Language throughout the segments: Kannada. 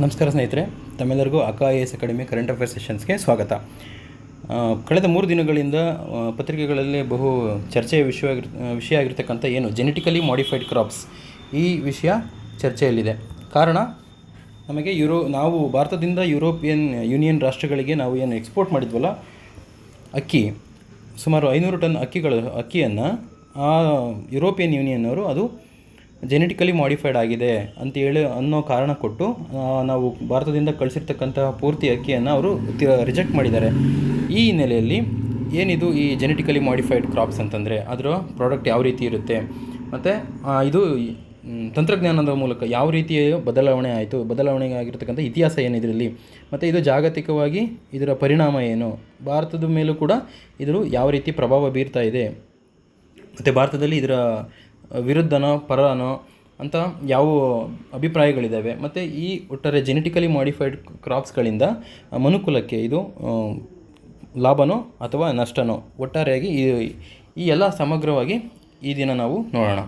ನಮಸ್ಕಾರ ಸ್ನೇಹಿತರೆ, ತಮ್ಮೆಲ್ಲರಿಗೂ IAS ಅಕಾಡೆಮಿ ಕರೆಂಟ್ ಅಫೇರ್ಸ್ ಸೆಷನ್ಸ್ಗೆ ಸ್ವಾಗತ. ಕಳೆದ 3 ದಿನಗಳಿಂದ ಪತ್ರಿಕೆಗಳಲ್ಲಿ ಬಹು ಚರ್ಚೆಯ ವಿಷಯ ಆಗಿರ್ತಕ್ಕಂಥ ಜೆನೆಟಿಕಲಿ ಮಾಡಿಫೈಡ್ ಕ್ರಾಪ್ಸ್ ಈ ವಿಷಯ ಚರ್ಚೆಯಲ್ಲಿದೆ. ಕಾರಣ, ನಮಗೆ ನಾವು ಭಾರತದಿಂದ ಯುರೋಪಿಯನ್ ಯೂನಿಯನ್ ರಾಷ್ಟ್ರಗಳಿಗೆ ನಾವು ಎಕ್ಸ್ಪೋರ್ಟ್ ಮಾಡಿದ್ವಲ್ಲ ಅಕ್ಕಿ, ಸುಮಾರು 500 ಟನ್ ಅಕ್ಕಿಯನ್ನು ಯುರೋಪಿಯನ್ ಯೂನಿಯನ್ನವರು ಅದು ಜೆನೆಟಿಕಲಿ ಮಾಡಿಫೈಡ್ ಆಗಿದೆ ಅಂತೇಳಿ ಅನ್ನೋ ಕಾರಣ ಕೊಟ್ಟು ನಾವು ಭಾರತದಿಂದ ಕಳಿಸಿರ್ತಕ್ಕಂತಹ ಪೂರ್ತಿ ಅಕ್ಕಿಯನ್ನು ಅವರು ರಿಜೆಕ್ಟ್ ಮಾಡಿದ್ದಾರೆ. ಈ ಹಿನ್ನೆಲೆಯಲ್ಲಿ ಏನಿದು ಈ ಜೆನೆಟಿಕಲಿ ಮಾಡಿಫೈಡ್ ಕ್ರಾಪ್ಸ್ ಅಂತಂದರೆ ಅದರ ಪ್ರಾಡಕ್ಟ್ ಯಾವ ರೀತಿ ಇರುತ್ತೆ, ಮತ್ತು ಇದು ತಂತ್ರಜ್ಞಾನದ ಮೂಲಕ ಯಾವ ರೀತಿಯ ಬದಲಾವಣೆ ಆಗಿರ್ತಕ್ಕಂಥ ಇತಿಹಾಸ ಏನು ಇದರಲ್ಲಿ, ಮತ್ತು ಇದು ಜಾಗತಿಕವಾಗಿ ಇದರ ಪರಿಣಾಮ ಏನು, ಭಾರತದ ಮೇಲೂ ಕೂಡ ಇದ್ರ ಯಾವ ರೀತಿ ಪ್ರಭಾವ ಬೀರ್ತಾ ಇದೆ, ಮತ್ತು ಭಾರತದಲ್ಲಿ ಇದರ ವಿರುದ್ಧನೋ ಪರನೋ ಅಂತ ಯಾವ ಅಭಿಪ್ರಾಯಗಳಿದ್ದಾವೆ, ಮತ್ತು ಈ ಒಟ್ಟಾರೆ ಜೆನೆಟಿಕಲಿ ಮಾಡಿಫೈಡ್ ಕ್ರಾಪ್ಸ್ಗಳಿಂದ ಮನುಕುಲಕ್ಕೆ ಇದು ಲಾಭನೋ ಅಥವಾ ನಷ್ಟನೋ, ಒಟ್ಟಾರೆಯಾಗಿ ಈ ಎಲ್ಲ ಸಮಗ್ರವಾಗಿ ಈ ದಿನ ನಾವು ನೋಡೋಣ.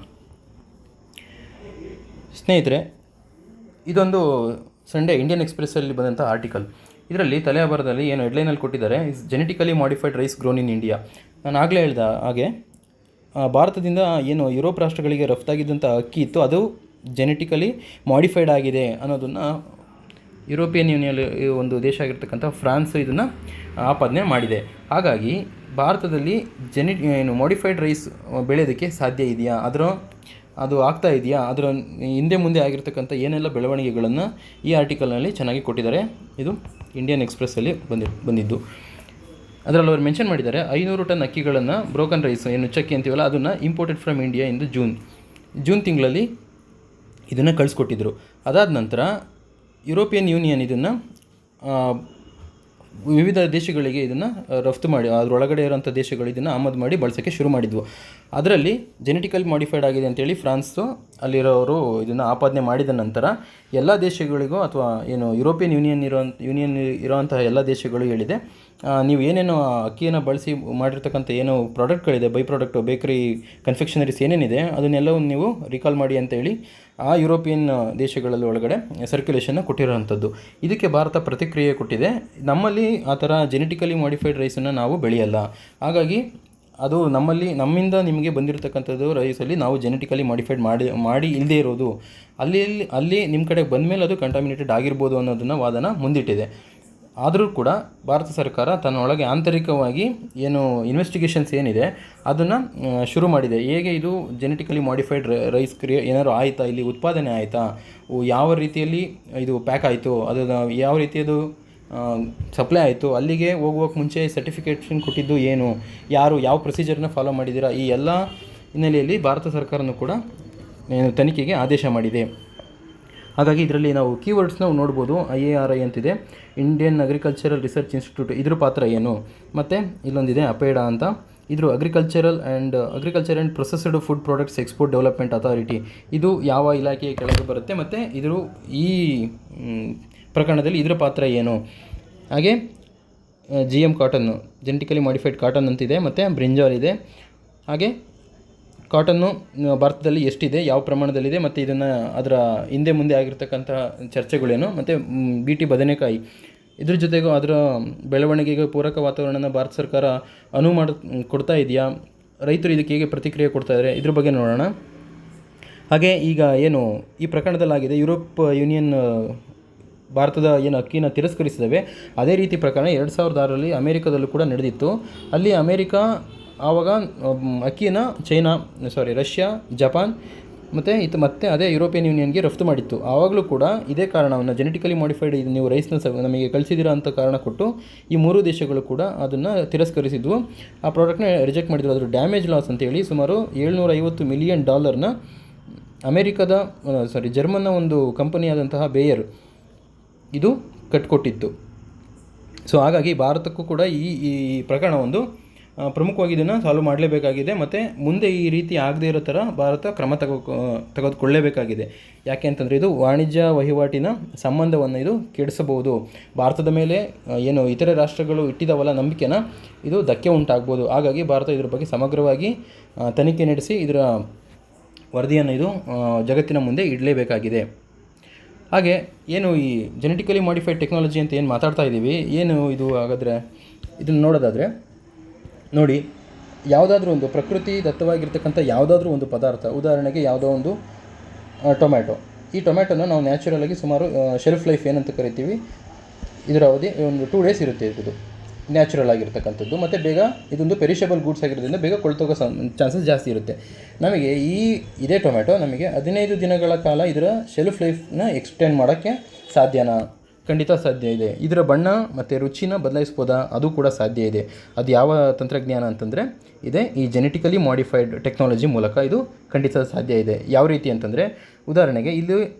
ಸ್ನೇಹಿತರೆ, ಇದೊಂದು ಸಂಡೇ ಇಂಡಿಯನ್ ಎಕ್ಸ್‌ಪ್ರೆಸ್ಸಲ್ಲಿ ಬಂದಂಥ ಆರ್ಟಿಕಲ್. ಇದರಲ್ಲಿ ತಲೆಬರಹದಲ್ಲಿ ಹೆಡ್ಲೈನಲ್ಲಿ ಕೊಟ್ಟಿದ್ದಾರೆ, is genetically modified rice grown in India. ನಾನು ಆಗಲೇ ಹೇಳಿದ ಹಾಗೆ ಭಾರತದಿಂದ ಯುರೋಪ್ ರಾಷ್ಟ್ರಗಳಿಗೆ ರಫ್ತಾಗಿದ್ದಂಥ ಅಕ್ಕಿ ಇತ್ತು, ಅದು ಜೆನೆಟಿಕಲಿ ಮಾಡಿಫೈಡ್ ಆಗಿದೆ ಅನ್ನೋದನ್ನು ಯುರೋಪಿಯನ್ ಯೂನಿಯನ್ ಒಂದು ದೇಶ ಆಗಿರ್ತಕ್ಕಂಥ ಫ್ರಾನ್ಸ್ ಇದನ್ನು ಆಪಾದನೆ ಮಾಡಿದೆ. ಹಾಗಾಗಿ ಭಾರತದಲ್ಲಿ ಮಾಡಿಫೈಡ್ ರೈಸ್ ಬೆಳೆಯೋದಕ್ಕೆ ಸಾಧ್ಯ ಇದೆಯಾ, ಅದು ಆಗ್ತಾ ಇದೆಯಾ, ಅದರ ಹಿಂದೆ ಮುಂದೆ ಆಗಿರ್ತಕ್ಕಂಥ ಏನೆಲ್ಲ ಬೆಳವಣಿಗೆಗಳನ್ನು ಈ ಆರ್ಟಿಕಲ್ನಲ್ಲಿ ಚೆನ್ನಾಗಿ ಕೊಟ್ಟಿದ್ದಾರೆ. ಇದು ಇಂಡಿಯನ್ ಎಕ್ಸ್‌ಪ್ರೆಸ್ಸಲ್ಲಿ ಬಂದಿದ್ದು. ಅದರಲ್ಲಿ ಅವರು ಮೆನ್ಷನ್ ಮಾಡಿದ್ದಾರೆ, 500 ಟನ್ ಅಕ್ಕಿಗಳನ್ನು ಬ್ರೋಕನ್ ರೈಸ್ ನುಚ್ಚಕ್ಕಿ ಅಂತೀವಲ್ಲ ಅದನ್ನು ಇಂಪೋರ್ಟೆಡ್ ಫ್ರಮ್ ಇಂಡಿಯಾ ಇಂದು ಜೂನ್ ತಿಂಗಳಲ್ಲಿ ಇದನ್ನು ಕಳಿಸ್ಕೊಟ್ಟಿದ್ರು. ಅದಾದ ನಂತರ ಯುರೋಪಿಯನ್ ಯೂನಿಯನ್ ಇದನ್ನು ವಿವಿಧ ದೇಶಗಳಿಗೆ ಇದನ್ನು ರಫ್ತು ಮಾಡಿ, ಅದರೊಳಗಡೆ ಇರೋಂಥ ದೇಶಗಳು ಇದನ್ನು ಆಮದು ಮಾಡಿ ಬಳಸೋಕ್ಕೆ ಶುರು ಮಾಡಿದ್ವು. ಅದರಲ್ಲಿ ಜೆನೆಟಿಕಲಿ ಮಾಡಿಫೈಡ್ ಆಗಿದೆ ಅಂತೇಳಿ ಫ್ರಾನ್ಸು ಅಲ್ಲಿರೋರು ಇದನ್ನು ಆಪಾದನೆ ಮಾಡಿದ ನಂತರ ಎಲ್ಲ ದೇಶಗಳಿಗೂ ಅಥವಾ ಯುರೋಪಿಯನ್ ಯೂನಿಯನ್ ಇರೋವಂತಹ ಎಲ್ಲ ದೇಶಗಳು ಹೇಳಿದೆ, ನೀವು ಏನೇನು ಅಕ್ಕಿಯನ್ನು ಬಳಸಿ ಮಾಡಿರ್ತಕ್ಕಂಥ ಪ್ರಾಡಕ್ಟ್ಗಳಿದೆ, ಬೈ ಪ್ರಾಡಕ್ಟು, ಬೇಕರಿ, ಕನ್ಫೆಕ್ಷನರೀಸ್ ಏನೇನಿದೆ ಅದನ್ನೆಲ್ಲವನ್ನು ನೀವು ರಿಕಾಲ್ ಮಾಡಿ ಅಂತೇಳಿ ಆ ಯುರೋಪಿಯನ್ ದೇಶಗಳಲ್ಲಿ ಒಳಗಡೆ ಸರ್ಕ್ಯುಲೇಷನ್ನ ಕೊಟ್ಟಿರೋವಂಥದ್ದು. ಇದಕ್ಕೆ ಭಾರತ ಪ್ರತಿಕ್ರಿಯೆ ಕೊಟ್ಟಿದೆ, ನಮ್ಮಲ್ಲಿ ಆ ಥರ ಜೆನೆಟಿಕಲಿ ಮಾಡಿಫೈಡ್ ರೈಸನ್ನು ನಾವು ಬೆಳೆಯಲ್ಲ, ಹಾಗಾಗಿ ಅದು ನಮ್ಮಿಂದ ನಿಮಗೆ ಬಂದಿರತಕ್ಕಂಥದ್ದು ರೈಸಲ್ಲಿ ನಾವು ಜೆನೆಟಿಕಲಿ ಮಾಡಿಫೈಡ್ ಮಾಡಿ ಇಲ್ಲದೇ ಇರೋದು, ಅಲ್ಲಿ ನಿಮ್ಮ ಕಡೆ ಬಂದ ಮೇಲೆ ಅದು ಕಂಟಾಮಿನೇಟೆಡ್ ಆಗಿರ್ಬೋದು ಅನ್ನೋದನ್ನು ವಾದನ ಮುಂದಿಟ್ಟಿದೆ. ಆದರೂ ಕೂಡ ಭಾರತ ಸರ್ಕಾರ ತನ್ನೊಳಗೆ ಆಂತರಿಕವಾಗಿ ಇನ್ವೆಸ್ಟಿಗೇಷನ್ಸ್ ಏನಿದೆ ಅದನ್ನು ಶುರು ಮಾಡಿದೆ. ಹೇಗೆ ಇದು ಜೆನೆಟಿಕಲಿ ಮಾಡಿಫೈಡ್ ರೈಸ್ ಏನಾದ್ರು ಆಯಿತಾ, ಇಲ್ಲಿ ಉತ್ಪಾದನೆ ಆಯಿತಾ, ಯಾವ ರೀತಿಯಲ್ಲಿ ಇದು ಪ್ಯಾಕ್ ಆಯಿತು, ಅದನ್ನು ಯಾವ ರೀತಿಯದು ಸಪ್ಲೈ ಆಯಿತು, ಅಲ್ಲಿಗೆ ಹೋಗುವಕ್ಕೆ ಮುಂಚೆ ಸರ್ಟಿಫಿಕೇಷನ್ ಕೊಟ್ಟಿದ್ದು ಏನು, ಯಾವ ಪ್ರೊಸೀಜರ್ನ ಫಾಲೋ ಮಾಡಿದ್ದೀರಾ, ಈ ಎಲ್ಲ ಹಿನ್ನೆಲೆಯಲ್ಲಿ ಭಾರತ ಸರ್ಕಾರನೂ ಕೂಡ ತನಿಖೆಗೆ ಆದೇಶ ಮಾಡಿದೆ. ಹಾಗಾಗಿ ಇದರಲ್ಲಿ ನಾವು ಕೀವರ್ಡ್ಸ್ನ ನೋಡ್ಬೋದು. IARI ಅಂತಿದೆ, ಇಂಡಿಯನ್ ಅಗ್ರಿಕಲ್ಚರಲ್ ರಿಸರ್ಚ್ ಇನ್ಸ್ಟಿಟ್ಯೂಟ್, ಇದ್ರ ಪಾತ್ರ ಏನು, ಮತ್ತು ಇಲ್ಲೊಂದಿದೆ ಅಪೇಡಾ ಅಂತ, ಇದ್ರ agriculture and processed food products export development authority, ಇದು ಯಾವ ಇಲಾಖೆಯ ಕೆಳಗೆ ಬರುತ್ತೆ, ಮತ್ತು ಈ ಪ್ರಕರಣದಲ್ಲಿ ಇದರ ಪಾತ್ರ ಏನು. ಹಾಗೆ GM cotton, genetically modified cotton ಅಂತಿದೆ, ಮತ್ತು ಬ್ರಿಂಜಾಲ್ ಇದೆ. ಹಾಗೆ ಕಾಟನ್ನು ಭಾರತದಲ್ಲಿ ಎಷ್ಟಿದೆ, ಯಾವ ಪ್ರಮಾಣದಲ್ಲಿದೆ, ಮತ್ತು ಅದರ ಹಿಂದೆ ಮುಂದೆ ಆಗಿರ್ತಕ್ಕಂಥ ಚರ್ಚೆಗಳೇನು, ಮತ್ತು BT ಬದನೆಕಾಯಿ, ಇದ್ರ ಜೊತೆಗೂ ಅದರ ಬೆಳವಣಿಗೆಗೆ ಪೂರಕ ವಾತಾವರಣನ ಭಾರತ ಸರ್ಕಾರ ಕೊಡ್ತಾ ಇದೆಯಾ, ರೈತರು ಇದಕ್ಕೆ ಹೇಗೆ ಪ್ರತಿಕ್ರಿಯೆ ಕೊಡ್ತಾಯಿದ್ದಾರೆ, ಇದ್ರ ಬಗ್ಗೆ ನೋಡೋಣ. ಹಾಗೆ ಈಗ ಈ ಪ್ರಕರಣದಲ್ಲಾಗಿದೆ, ಯುರೋಪ್ ಯೂನಿಯನ್ ಭಾರತದ ಅಕ್ಕಿನ ತಿರಸ್ಕರಿಸಿದವೆ, ಅದೇ ರೀತಿ ಪ್ರಕರಣ 2006ರಲ್ಲಿ ಅಮೇರಿಕಾದಲ್ಲೂ ಕೂಡ ನಡೆದಿತ್ತು. ಅಲ್ಲಿ ಅಮೇರಿಕಾ ಆವಾಗ ಅಕ್ಕಿನ ರಷ್ಯಾ, ಜಪಾನ್ ಮತ್ತು ಅದೇ ಯುರೋಪಿಯನ್ ಯೂನಿಯನ್ಗೆ ರಫ್ತು ಮಾಡಿತ್ತು. ಆವಾಗಲೂ ಕೂಡ ಇದೇ ಕಾರಣವನ್ನು, ಜೆನೆಟಿಕಲಿ ಮಾಡಿಫೈಡ್ ನೀವು ರೈಸ್ನ ನಮಗೆ ಕಳಿಸಿದ್ದೀರಾ ಅಂತ ಕಾರಣ ಕೊಟ್ಟು ಈ 3 ದೇಶಗಳು ಕೂಡ ಅದನ್ನು ತಿರಸ್ಕರಿಸಿದ್ವು, ಆ ಪ್ರಾಡಕ್ಟ್ನ ರಿಜೆಕ್ಟ್ ಮಾಡಿದ್ರು. ಅದರ ಡ್ಯಾಮೇಜ್ ಲಾಸ್ ಅಂತೇಳಿ ಸುಮಾರು $750 ಮಿಲಿಯನ್ ಜರ್ಮನ್ನ ಒಂದು ಕಂಪನಿಯಾದಂತಹ ಬೇಯರ್ ಇದು ಕಟ್ಕೊಟ್ಟಿತ್ತು. ಸೊ ಹಾಗಾಗಿ ಭಾರತಕ್ಕೂ ಕೂಡ ಈ ಪ್ರಕರಣ ಒಂದು ಪ್ರಮುಖವಾಗಿ ಇದನ್ನು ಸಾಲ್ವ್ ಮಾಡಲೇಬೇಕಾಗಿದೆ, ಮತ್ತು ಮುಂದೆ ಈ ರೀತಿ ಆಗದೇ ಇರೋ ಥರ ಭಾರತ ಕ್ರಮ ತೆಗೆದುಕೊಳ್ಳಲೇಬೇಕಾಗಿದೆ. ಯಾಕೆ ಅಂತಂದರೆ ಇದು ವಾಣಿಜ್ಯ ವಹಿವಾಟಿನ ಸಂಬಂಧವನ್ನು ಇದು ಕೆಡಿಸಬಹುದು, ಭಾರತದ ಮೇಲೆ ಇತರೆ ರಾಷ್ಟ್ರಗಳು ಇಟ್ಟಿದ್ದಾವಲ್ಲ ನಂಬಿಕೆನ, ಇದು ಧಕ್ಕೆ ಉಂಟಾಗ್ಬೋದು. ಹಾಗಾಗಿ ಭಾರತ ಇದ್ರ ಬಗ್ಗೆ ಸಮಗ್ರವಾಗಿ ತನಿಖೆ ನಡೆಸಿ ಇದರ ವರದಿಯನ್ನು ಇದು ಜಗತ್ತಿನ ಮುಂದೆ ಇಡಲೇಬೇಕಾಗಿದೆ. ಹಾಗೆ ಏನು ಈ ಜೆನೆಟಿಕಲಿ ಮಾಡಿಫೈಡ್ ಟೆಕ್ನಾಲಜಿ ಅಂತ ಏನು ಮಾತಾಡ್ತಾ ಇದ್ದೀವಿ, ಏನು ಇದು ಹಾಗಾದರೆ ಇದನ್ನು ನೋಡೋದಾದರೆ ನೋಡಿ, ಯಾವುದಾದ್ರೂ ಒಂದು ಪ್ರಕೃತಿ ದತ್ತವಾಗಿರ್ತಕ್ಕಂಥ ಯಾವುದಾದ್ರೂ ಒಂದು ಪದಾರ್ಥ, ಉದಾಹರಣೆಗೆ ಯಾವುದೋ ಒಂದು ಟೊಮ್ಯಾಟೊ. ಈ ಟೊಮ್ಯಾಟೊನ ನಾವು ನ್ಯಾಚುರಲಾಗಿ ಸುಮಾರು ಶೆಲ್ಫ್ ಲೈಫ್ ಏನಂತ ಕರಿತೀವಿ, ಇದರ ಅವಧಿ ಒಂದು 2 days ಇರುತ್ತೆ. ಇದು ನ್ಯಾಚುರಲ್ ಆಗಿರ್ತಕ್ಕಂಥದ್ದು, ಮತ್ತು ಬೇಗ ಇದೊಂದು ಪೆರಿಷಬಲ್ ಗೂಡ್ಸ್ ಆಗಿರೋದ್ರಿಂದ ಬೇಗ ಕೊಳ್ತೋಗೋ ಚಾನ್ಸಸ್ ಜಾಸ್ತಿ ಇರುತ್ತೆ. ನಮಗೆ ಇದೇ ಟೊಮ್ಯಾಟೊ ನಮಗೆ 15 ದಿನಗಳ ಕಾಲ ಇದರ ಶೆಲ್ಫ್ ಲೈಫ್ನ ಎಕ್ಸ್ಟೆಂಡ್ ಮಾಡೋಕ್ಕೆ ಸಾಧ್ಯನಾ? ಖಂಡಿತ ಸಾಧ್ಯ ಇದೆ. ಇದರ ಬಣ್ಣ ಮತ್ತು ರುಚಿನ ಬದಲಾಯಿಸ್ಬೋದಾ? ಅದು ಕೂಡ ಸಾಧ್ಯ ಇದೆ. ಅದು ಯಾವ ತಂತ್ರಜ್ಞಾನ ಅಂತಂದರೆ ಇದೆ ಈ ಜೆನೆಟಿಕಲಿ ಮಾಡಿಫೈಡ್ ಟೆಕ್ನಾಲಜಿ ಮೂಲಕ ಇದು ಖಂಡಿತ ಸಾಧ್ಯ ಇದೆ. ಯಾವ ರೀತಿ ಅಂತಂದರೆ, ಉದಾಹರಣೆಗೆ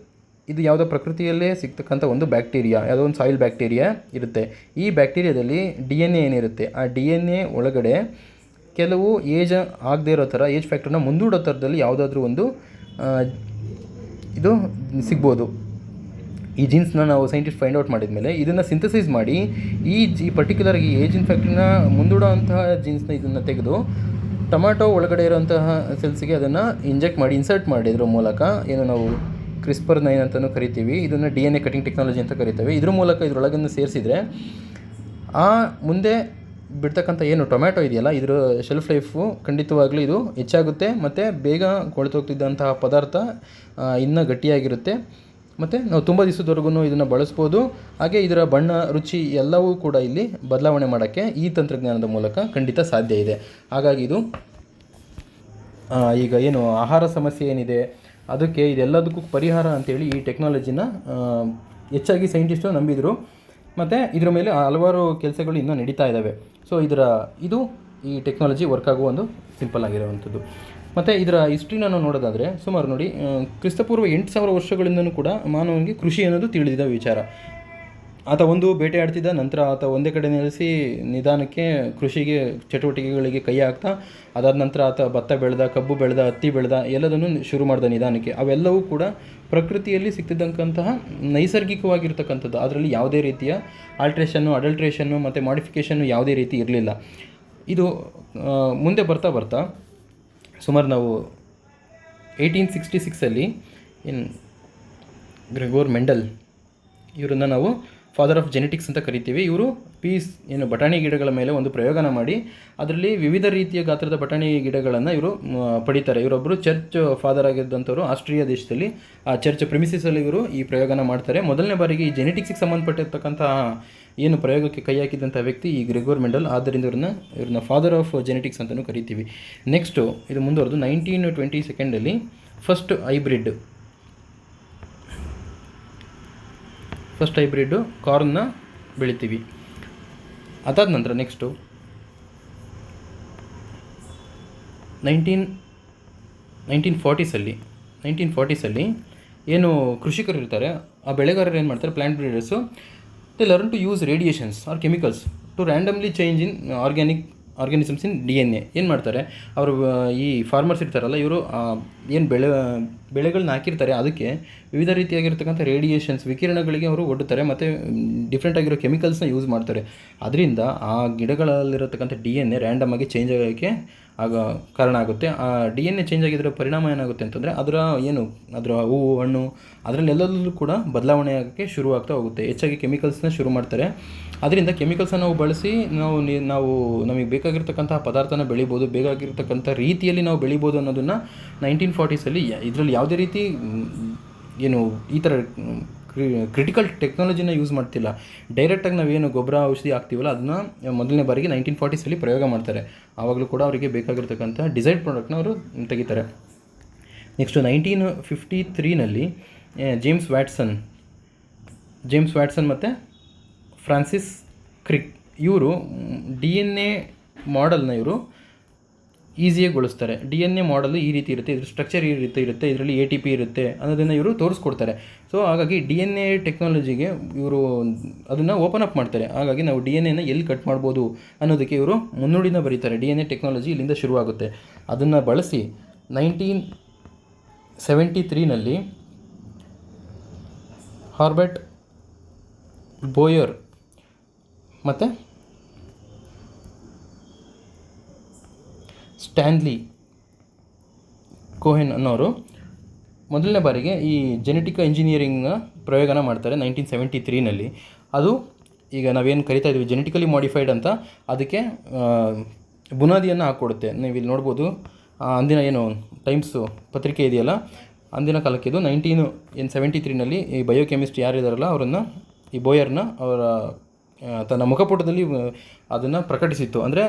ಇದು ಯಾವುದೋ ಪ್ರಕೃತಿಯಲ್ಲೇ ಸಿಗ್ತಕ್ಕಂಥ ಒಂದು ಬ್ಯಾಕ್ಟೀರಿಯಾ, ಯಾವುದೋ ಒಂದು ಸಾಯಿಲ್ ಬ್ಯಾಕ್ಟೀರಿಯಾ ಇರುತ್ತೆ. ಈ ಬ್ಯಾಕ್ಟೀರಿಯಾದಲ್ಲಿ DNA ಏನಿರುತ್ತೆ, ಆ DNA ಒಳಗಡೆ ಕೆಲವು ಏಜ್ ಆಗದೇ ಇರೋ ಥರ, ಏಜ್ ಫ್ಯಾಕ್ಟರ್ನ ಮುಂದೂಡೋ ಥರದಲ್ಲಿ ಯಾವುದಾದ್ರೂ ಒಂದು ಇದು ಸಿಗ್ಬೋದು. ಈ ಜೀನ್ಸ್ನ ನಾವು ಸೈಂಟಿಸ್ಟ್ ಫೈಂಡ್ ಔಟ್ ಮಾಡಿದ ಮೇಲೆ ಇದನ್ನು ಸಿಂಥಸೈಸ್ ಮಾಡಿ ಈ ಪರ್ಟಿಕ್ಯುಲರ್ ಈ ಏಜಿನ್ ಫ್ಯಾಕ್ಟ್ರಿನ ಮುಂದೂಡೋ ಅಂತಹ ಜೀನ್ಸ್ನ ಇದನ್ನು ತೆಗೆದು ಟೊಮ್ಯಾಟೊ ಒಳಗಡೆ ಇರೋಂತಹ ಸೆಲ್ಸ್ಗೆ ಅದನ್ನು ಇನ್ಸರ್ಟ್ ಮಾಡಿ ಇದ್ರ ಮೂಲಕ ಏನು ನಾವು CRISPR-9 ಅಂತಲೂ ಕರಿತೀವಿ, ಇದನ್ನು DNA ಕಟಿಂಗ್ ಟೆಕ್ನಾಲಜಿ ಅಂತ ಕರಿತೇವೆ. ಇದ್ರ ಮೂಲಕ ಇದರೊಳಗನ್ನು ಸೇರಿಸಿದರೆ ಆ ಮುಂದೆ ಬಿಡ್ತಕ್ಕಂಥ ಏನು ಟೊಮ್ಯಾಟೊ ಇದೆಯಲ್ಲ, ಇದರ ಶೆಲ್ಫ್ ಲೈಫು ಖಂಡಿತವಾಗ್ಲೂ ಇದು ಹೆಚ್ಚಾಗುತ್ತೆ, ಮತ್ತು ಬೇಗ ಕೊಳೆತೋಗ್ತಿದ್ದಂತಹ ಪದಾರ್ಥ ಇನ್ನೂ ಗಟ್ಟಿಯಾಗಿರುತ್ತೆ, ಮತ್ತು ನಾವು ತುಂಬ ದಿವಸದವರೆಗೂ ಇದನ್ನು ಬಳಸ್ಬೋದು. ಹಾಗೆ ಇದರ ಬಣ್ಣ, ರುಚಿ ಎಲ್ಲವೂ ಕೂಡ ಇಲ್ಲಿ ಬದಲಾವಣೆ ಮಾಡೋಕ್ಕೆ ಈ ತಂತ್ರಜ್ಞಾನದ ಮೂಲಕ ಖಂಡಿತ ಸಾಧ್ಯ ಇದೆ. ಹಾಗಾಗಿ ಇದು ಈಗ ಏನು ಆಹಾರ ಸಮಸ್ಯೆ ಏನಿದೆ ಅದಕ್ಕೆ ಇದೆಲ್ಲದಕ್ಕೂ ಪರಿಹಾರ ಅಂತೇಳಿ ಈ ಟೆಕ್ನಾಲಜಿನ ಹೆಚ್ಚಾಗಿ ಸೈಂಟಿಸ್ಟು ನಂಬಿದರು, ಮತ್ತು ಇದರ ಮೇಲೆ ಹಲವಾರು ಕೆಲಸಗಳು ಇನ್ನೂ ನಡೀತಾ ಇದ್ದಾವೆ. ಸೊ ಈ ಟೆಕ್ನಾಲಜಿ ವರ್ಕ್ ಆಗುವ ಒಂದು ಸಿಂಪಲ್ ಆಗಿರುವಂಥದ್ದು. ಮತ್ತು ಇದರ ಹಿಸ್ಟ್ರಿನ ನಾವು ನೋಡೋದಾದರೆ ಸುಮಾರು ನೋಡಿ, ಕ್ರಿಸ್ತಪೂರ್ವ 8,000 ವರ್ಷಗಳಿಂದನೂ ಕೂಡ ಮಾನವನಿಗೆ ಕೃಷಿ ಅನ್ನೋದು ತಿಳಿದಿದ್ದ ವಿಚಾರ. ಆತ ಒಂದು ಬೇಟೆ ಆಡ್ತಿದ್ದ, ನಂತರ ಆತ ಒಂದೇ ಕಡೆ ನೆಲೆಸಿ ನಿಧಾನಕ್ಕೆ ಕೃಷಿಗೆ ಚಟುವಟಿಕೆಗಳಿಗೆ ಕೈ ಹಾಕ್ತಾ, ಅದಾದ ನಂತರ ಆತ ಭತ್ತ ಬೆಳೆದ, ಕಬ್ಬು ಬೆಳೆದ, ಹತ್ತಿ ಬೆಳೆದ, ಎಲ್ಲದನ್ನು ಶುರು ಮಾಡಿದ ನಿಧಾನಕ್ಕೆ. ಅವೆಲ್ಲವೂ ಕೂಡ ಪ್ರಕೃತಿಯಲ್ಲಿ ಸಿಗ್ತಿದ್ದಂತಹ ನೈಸರ್ಗಿಕವಾಗಿರ್ತಕ್ಕಂಥದ್ದು. ಅದರಲ್ಲಿ ಯಾವುದೇ ರೀತಿಯ ಅಡಲ್ಟ್ರೇಷನ್ನು ಮತ್ತು ಮಾಡಿಫಿಕೇಷನ್ನು ಯಾವುದೇ ರೀತಿ ಇರಲಿಲ್ಲ. ಇದು ಮುಂದೆ ಬರ್ತಾ ಬರ್ತಾ ಸುಮಾರು ನಾವು 1866 ಗ್ರೆಗೋರ್ ಮೆಂಡಲ್ ಇವರನ್ನು ನಾವು ಫಾದರ್ ಆಫ್ ಜೆನೆಟಿಕ್ಸ್ ಅಂತ ಕರಿತೀವಿ. ಇವರು ಬಟಾಣಿ ಗಿಡಗಳ ಮೇಲೆ ಒಂದು ಪ್ರಯೋಗನ ಮಾಡಿ ಅದರಲ್ಲಿ ವಿವಿಧ ರೀತಿಯ ಗಾತ್ರದ ಬಟಾಣಿ ಗಿಡಗಳನ್ನು ಇವರು ಪಡಿತಾರೆ. ಇವರೊಬ್ಬರು ಚರ್ಚ್ ಫಾದರ್ ಆಗಿದ್ದಂಥವ್ರು. ಆಸ್ಟ್ರಿಯಾ ದೇಶದಲ್ಲಿ ಆ ಚರ್ಚ್ ಪ್ರಿಮಿಸಿಸಲ್ಲಿ ಇವರು ಈ ಪ್ರಯೋಗನ ಮಾಡ್ತಾರೆ. ಮೊದಲನೇ ಬಾರಿಗೆ ಈ ಜೆನೆಟಿಕ್ಸಿಗೆ ಸಂಬಂಧಪಟ್ಟಿರ್ತಕ್ಕಂಥ ಏನು ಪ್ರಯೋಗಕ್ಕೆ ಕೈ ಹಾಕಿದಂಥ ವ್ಯಕ್ತಿ ಈ ಗ್ರೆಗೋರ್ ಮೆಂಡಲ್. ಆದ್ದರಿಂದ ಇವ್ರನ್ನ ಫಾದರ್ ಆಫ್ ಜೆನೆಟಿಕ್ಸ್ ಅಂತಲೂ ಕರಿತೀವಿ. ನೆಕ್ಸ್ಟು ಇದು ಮುಂದುವರೆದು 1922 ಫಸ್ಟ್ ಹೈಬ್ರಿಡ್ಡು ಕಾರ್ನ್ನ ಬೆಳಿತೀವಿ. ಅದಾದ ನಂತರ ನೆಕ್ಸ್ಟು 1940 ಏನು ಕೃಷಿಕರು ಇರ್ತಾರೆ, ಆ ಬೆಳೆಗಾರರು ಏನು ಮಾಡ್ತಾರೆ, plant breeders, they learn to use radiations or chemicals to randomly change in organisms in DNA. ಏನು ಮಾಡ್ತಾರೆ, ಅವರು ಈ ಫಾರ್ಮರ್ಸ್ ಇರ್ತಾರಲ್ಲ, ಇವರು ಏನು ಬೆಳೆಗಳನ್ನ ಹಾಕಿರ್ತಾರೆ ಅದಕ್ಕೆ ವಿವಿಧ ರೀತಿಯಾಗಿರ್ತಕ್ಕಂಥ ರೇಡಿಯೇಷನ್ಸ್, ವಿಕಿರಣಗಳಿಗೆ ಅವರು ಒಡ್ಡುತ್ತಾರೆ, ಮತ್ತು ಡಿಫ್ರೆಂಟ್ ಆಗಿರೋ ಕೆಮಿಕಲ್ಸ್ನ ಯೂಸ್ ಮಾಡ್ತಾರೆ. ಅದರಿಂದ ಆ ಗಿಡಗಳಲ್ಲಿರತಕ್ಕಂಥ DNA ರ್ಯಾಂಡಮ್ ಆಗಿ ಚೇಂಜ್ ಆಗೋಕ್ಕೆ ಕಾರಣ ಆಗುತ್ತೆ. ಆ DNA ಚೇಂಜ್ ಆಗಿರೋ ಪರಿಣಾಮ ಏನಾಗುತ್ತೆ ಅಂತಂದರೆ ಅದರ ಹೂವು, ಹಣ್ಣು, ಅದರಲ್ಲೆಲ್ಲದೂ ಕೂಡ ಬದಲಾವಣೆ ಆಗೋಕ್ಕೆ ಶುರುವಾಗ್ತಾ ಹೋಗುತ್ತೆ. ಹೆಚ್ಚಾಗಿ ಕೆಮಿಕಲ್ಸ್ನ ಶುರು ಮಾಡ್ತಾರೆ. ಅದರಿಂದ ಕೆಮಿಕಲ್ಸನ್ನು ನಾವು ಬಳಸಿ ನಾವು ನಮಗೆ ಬೇಕಾಗಿರ್ತಕ್ಕಂಥ ಪದಾರ್ಥನ ಬೆಳಿಬೋದು, ಬೇಕಾಗಿರ್ತಕ್ಕಂಥ ರೀತಿಯಲ್ಲಿ ನಾವು ಬೆಳಿಬೋದು ಅನ್ನೋದನ್ನು 1940 ಇದರಲ್ಲಿ ಯಾವುದೇ ರೀತಿ ಈ ಥರ ಕ್ರಿಟಿಕಲ್ ಟೆಕ್ನಾಲಜಿನ ಯೂಸ್ ಮಾಡ್ತಿಲ್ಲ. ಡೈರೆಕ್ಟಾಗಿ ನಾವೇನು ಗೊಬ್ಬರ, ಔಷಧಿ ಹಾಕ್ತೀವಲ್ಲ ಅದನ್ನು ಮೊದಲನೇ ಬಾರಿಗೆ 1940 ಪ್ರಯೋಗ ಮಾಡ್ತಾರೆ. ಆವಾಗಲೂ ಕೂಡ ಅವರಿಗೆ ಬೇಕಾಗಿರ್ತಕ್ಕಂಥ ಡಿಸೈರ್ಡ್ ಪ್ರಾಡಕ್ಟ್ನ ಅವರು ತೆಗಿತಾರೆ. ನೆಕ್ಸ್ಟು 1953 ಜೇಮ್ಸ್ ವ್ಯಾಟ್ಸನ್ ಮತ್ತು ಫ್ರಾನ್ಸಿಸ್ ಕ್ರಿಕ್ ಇವರು DNA ಮಾಡೆಲ್ನ ಈಸಿಯಾಗಿ ಗೊಳಿಸ್ತಾರೆ. DNA ಮಾಡೆಲು ಈ ರೀತಿ ಇರುತ್ತೆ, ಇದ್ರ ಸ್ಟ್ರಕ್ಚರ್ ಈ ರೀತಿ ಇರುತ್ತೆ, ಇದರಲ್ಲಿ ATP ಇರುತ್ತೆ ಅನ್ನೋದನ್ನು ಇವರು ತೋರಿಸ್ಕೊಡ್ತಾರೆ. ಸೊ ಹಾಗಾಗಿ DNA ಟೆಕ್ನಾಲಜಿಗೆ ಇವರು ಅದನ್ನು ಓಪನ್ ಅಪ್ ಮಾಡ್ತಾರೆ. ಹಾಗಾಗಿ ನಾವು DNA ಎಲ್ಲಿ ಕಟ್ ಮಾಡ್ಬೋದು ಅನ್ನೋದಕ್ಕೆ ಇವರು ಮುನ್ನುಡಿನ ಬರೀತಾರೆ. DNA ಟೆಕ್ನಾಲಜಿ ಇಲ್ಲಿಂದ ಶುರುವಾಗುತ್ತೆ. ಅದನ್ನು ಬಳಸಿ 1973 ಹಾರ್ಬರ್ಟ್ ಬೋಯರ್ ಮತ್ತು ಸ್ಟ್ಯಾನ್ಲಿ ಕೋಹೆನ್ ಅನ್ನೋರು ಮೊದಲನೇ ಬಾರಿಗೆ ಈ ಜೆನೆಟಿಕ್ ಇಂಜಿನಿಯರಿಂಗ್ನ ಪ್ರಯೋಗನ ಮಾಡ್ತಾರೆ 1973ನಲ್ಲಿ. ಅದು ಈಗ ನಾವೇನು ಕರಿತಾ ಇದ್ದೀವಿ ಜೆನೆಟಿಕಲಿ ಮಾಡಿಫೈಡ್ ಅಂತ, ಅದಕ್ಕೆ ಬುನಾದಿಯನ್ನು ಹಾಕ್ಕೊಡುತ್ತೆ. ನೀವು ಇಲ್ಲಿ ನೋಡ್ಬೋದು, ಅಂದಿನ ಏನು ಟೈಮ್ಸು ಪತ್ರಿಕೆ ಇದೆಯಲ್ಲ, ಅಂದಿನ ಕಾಲಕ್ಕೆ ಇದು 1973ನಲ್ಲಿ ಈ ಬಯೋಕೆಮಿಸ್ಟ್ ಯಾರಿದ್ದಾರಲ್ಲ ಅವರನ್ನು, ಈ ಬೋಯರ್ನ ಅವರ ತನ್ನ ಮುಖಪುಟದಲ್ಲಿ ಅದನ್ನು ಪ್ರಕಟಿಸಿತ್ತು. ಅಂದರೆ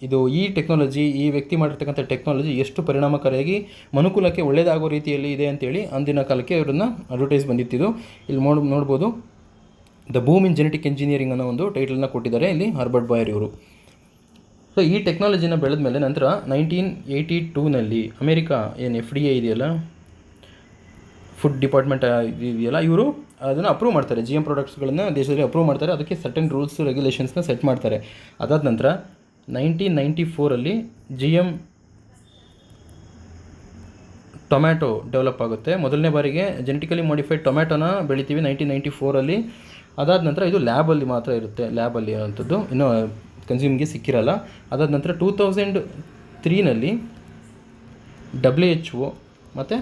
ಇದು ಈ ಟೆಕ್ನಾಲಜಿ, ಈ ವ್ಯಕ್ತಿ ಮಾಡಿರ್ತಕ್ಕಂಥ ಟೆಕ್ನಾಲಜಿ ಎಷ್ಟು ಪರಿಣಾಮಕಾರಿಯಾಗಿ ಮನುಕುಲಕ್ಕೆ ಒಳ್ಳೆಯದಾಗೋ ರೀತಿಯಲ್ಲಿ ಇದೆ ಅಂತೇಳಿ ಅಂದಿನ ಕಾಲಕ್ಕೆ ಅವರನ್ನು ಅಡ್ವರ್ಟೈಸ್ ಬಂದಿತ್ತಿದ್ದು. ಇಲ್ಲಿ ನೋಡ್ಬೋದು, the boom in genetic engineering ಅನ್ನೋ ಒಂದು ಟೈಟಲ್ನ ಕೊಟ್ಟಿದ್ದಾರೆ ಇಲ್ಲಿ ಹರ್ಬರ್ಟ್ ಬಾಯರ್ ಇವರು. ಸೊ ಈ ಟೆಕ್ನಾಲಜಿನ ಬೆಳೆದ ಮೇಲೆ ನಂತರ 1982ನಲ್ಲಿ ಅಮೇರಿಕಾ ಏನು FDA ಇದೆಯಲ್ಲ, ಫುಡ್ ಡಿಪಾರ್ಟ್ಮೆಂಟ್ ಇದೆಯಲ್ಲ, ಇವರು ಅದನ್ನು ಅಪ್ರೂವ್ ಮಾಡ್ತಾರೆ. GM ಪ್ರಾಡಕ್ಟ್ಸ್ಗಳನ್ನು ದೇಶದಲ್ಲಿ ಅಪ್ರೂವ್ ಮಾಡ್ತಾರೆ. ಅದಕ್ಕೆ ಸರ್ಟನ್ ರೂಲ್ಸ್ ರೆಗ್ಯುಲೇಷನ್ಸ್ನ ಸೆಟ್ ಮಾಡ್ತಾರೆ. ಅದಾದ ನಂತರ 1994ಅಲ್ಲಿ GM ಟೊಮ್ಯಾಟೊ ಡೆವಲಪ್ ಆಗುತ್ತೆ. ಮೊದಲನೇ ಬಾರಿಗೆ ಜೆನೆಟಿಕಲಿ ಮಾಡಿಫೈಡ್ ಟೊಮ್ಯಾಟೋನ ಬೆಳಿತೀವಿ 1994ಅಲ್ಲಿ. ಅದಾದ ನಂತರ ಇದು ಲ್ಯಾಬಲ್ಲಿ ಮಾತ್ರ ಇರುತ್ತೆ, ಲ್ಯಾಬಲ್ಲಿ ಇರೋಂಥದ್ದು, ಇನ್ನೂ ಕನ್ಸ್ಯೂಮ್ಗೆ ಸಿಕ್ಕಿರಲ್ಲ. ಅದಾದ ನಂತರ 2003ನಲ್ಲಿ WHO ಮತ್ತು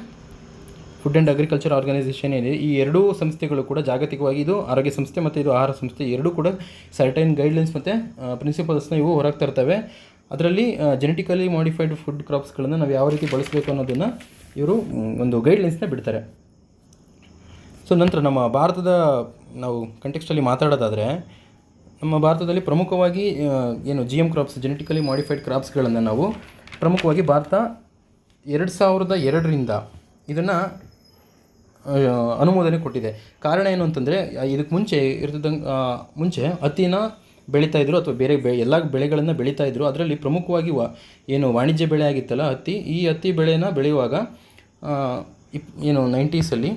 ಫುಡ್ ಆ್ಯಂಡ್ ಅಗ್ರಿಕಲ್ಚರ್ ಆರ್ಗನೈಸೇಷನ್ ಏನಿದೆ, ಈ ಎರಡೂ ಸಂಸ್ಥೆಗಳು ಕೂಡ ಜಾಗತಿಕವಾಗಿ, ಇದು ಆರೋಗ್ಯ ಸಂಸ್ಥೆ ಮತ್ತು ಇದು ಆಹಾರ ಸಂಸ್ಥೆ, ಎರಡೂ ಕೂಡ ಸರ್ಟೈನ್ ಗೈಡ್ಲೈನ್ಸ್ ಮತ್ತು ಪ್ರಿನ್ಸಿಪಲ್ಸ್ನ ಇವು ಹೊರಗೆ ತರ್ತವೆ. ಅದರಲ್ಲಿ ಜೆನೆಟಿಕಲಿ ಮಾಡಿಫೈಡ್ ಫುಡ್ ಕ್ರಾಪ್ಸ್ಗಳನ್ನು ನಾವು ಯಾವ ರೀತಿ ಬಳಸಬೇಕು ಅನ್ನೋದನ್ನು ಇವರು ಒಂದು ಗೈಡ್ಲೈನ್ಸ್ನ ಬಿಡ್ತಾರೆ. ಸೊ ನಂತರ ನಮ್ಮ ಭಾರತದ ನಾವು ಕಂಟೆಕ್ಸ್ಟಲ್ಲಿ ಮಾತಾಡೋದಾದರೆ, ನಮ್ಮ ಭಾರತದಲ್ಲಿ ಪ್ರಮುಖವಾಗಿ ಏನು GM ಕ್ರಾಪ್ಸ್, ಜೆನೆಟಿಕಲಿ ಮಾಡಿಫೈಡ್ ಕ್ರಾಪ್ಸ್ಗಳನ್ನು ನಾವು ಪ್ರಮುಖವಾಗಿ ಭಾರತ 2002ರಿಂದ ಇದನ್ನು ಅನುಮೋದನೆ ಕೊಟ್ಟಿದೆ. ಕಾರಣ ಏನು ಅಂತಂದರೆ, ಇದಕ್ಕೆ ಮುಂಚೆ ಹತ್ತಿನ ಬೆಳೀತಾಯಿದ್ರು ಅಥವಾ ಬೇರೆ ಎಲ್ಲ ಬೆಳೆಗಳನ್ನು ಬೆಳೀತಾಯಿದ್ರು. ಅದರಲ್ಲಿ ಪ್ರಮುಖವಾಗಿ ಏನು ವಾಣಿಜ್ಯ ಬೆಳೆ ಆಗಿತ್ತಲ್ಲ ಹತ್ತಿ, ಈ ಹತ್ತಿ ಬೆಳೆನ ಬೆಳೆಯುವಾಗ ಏನು 90ಸಲ್ಲಿ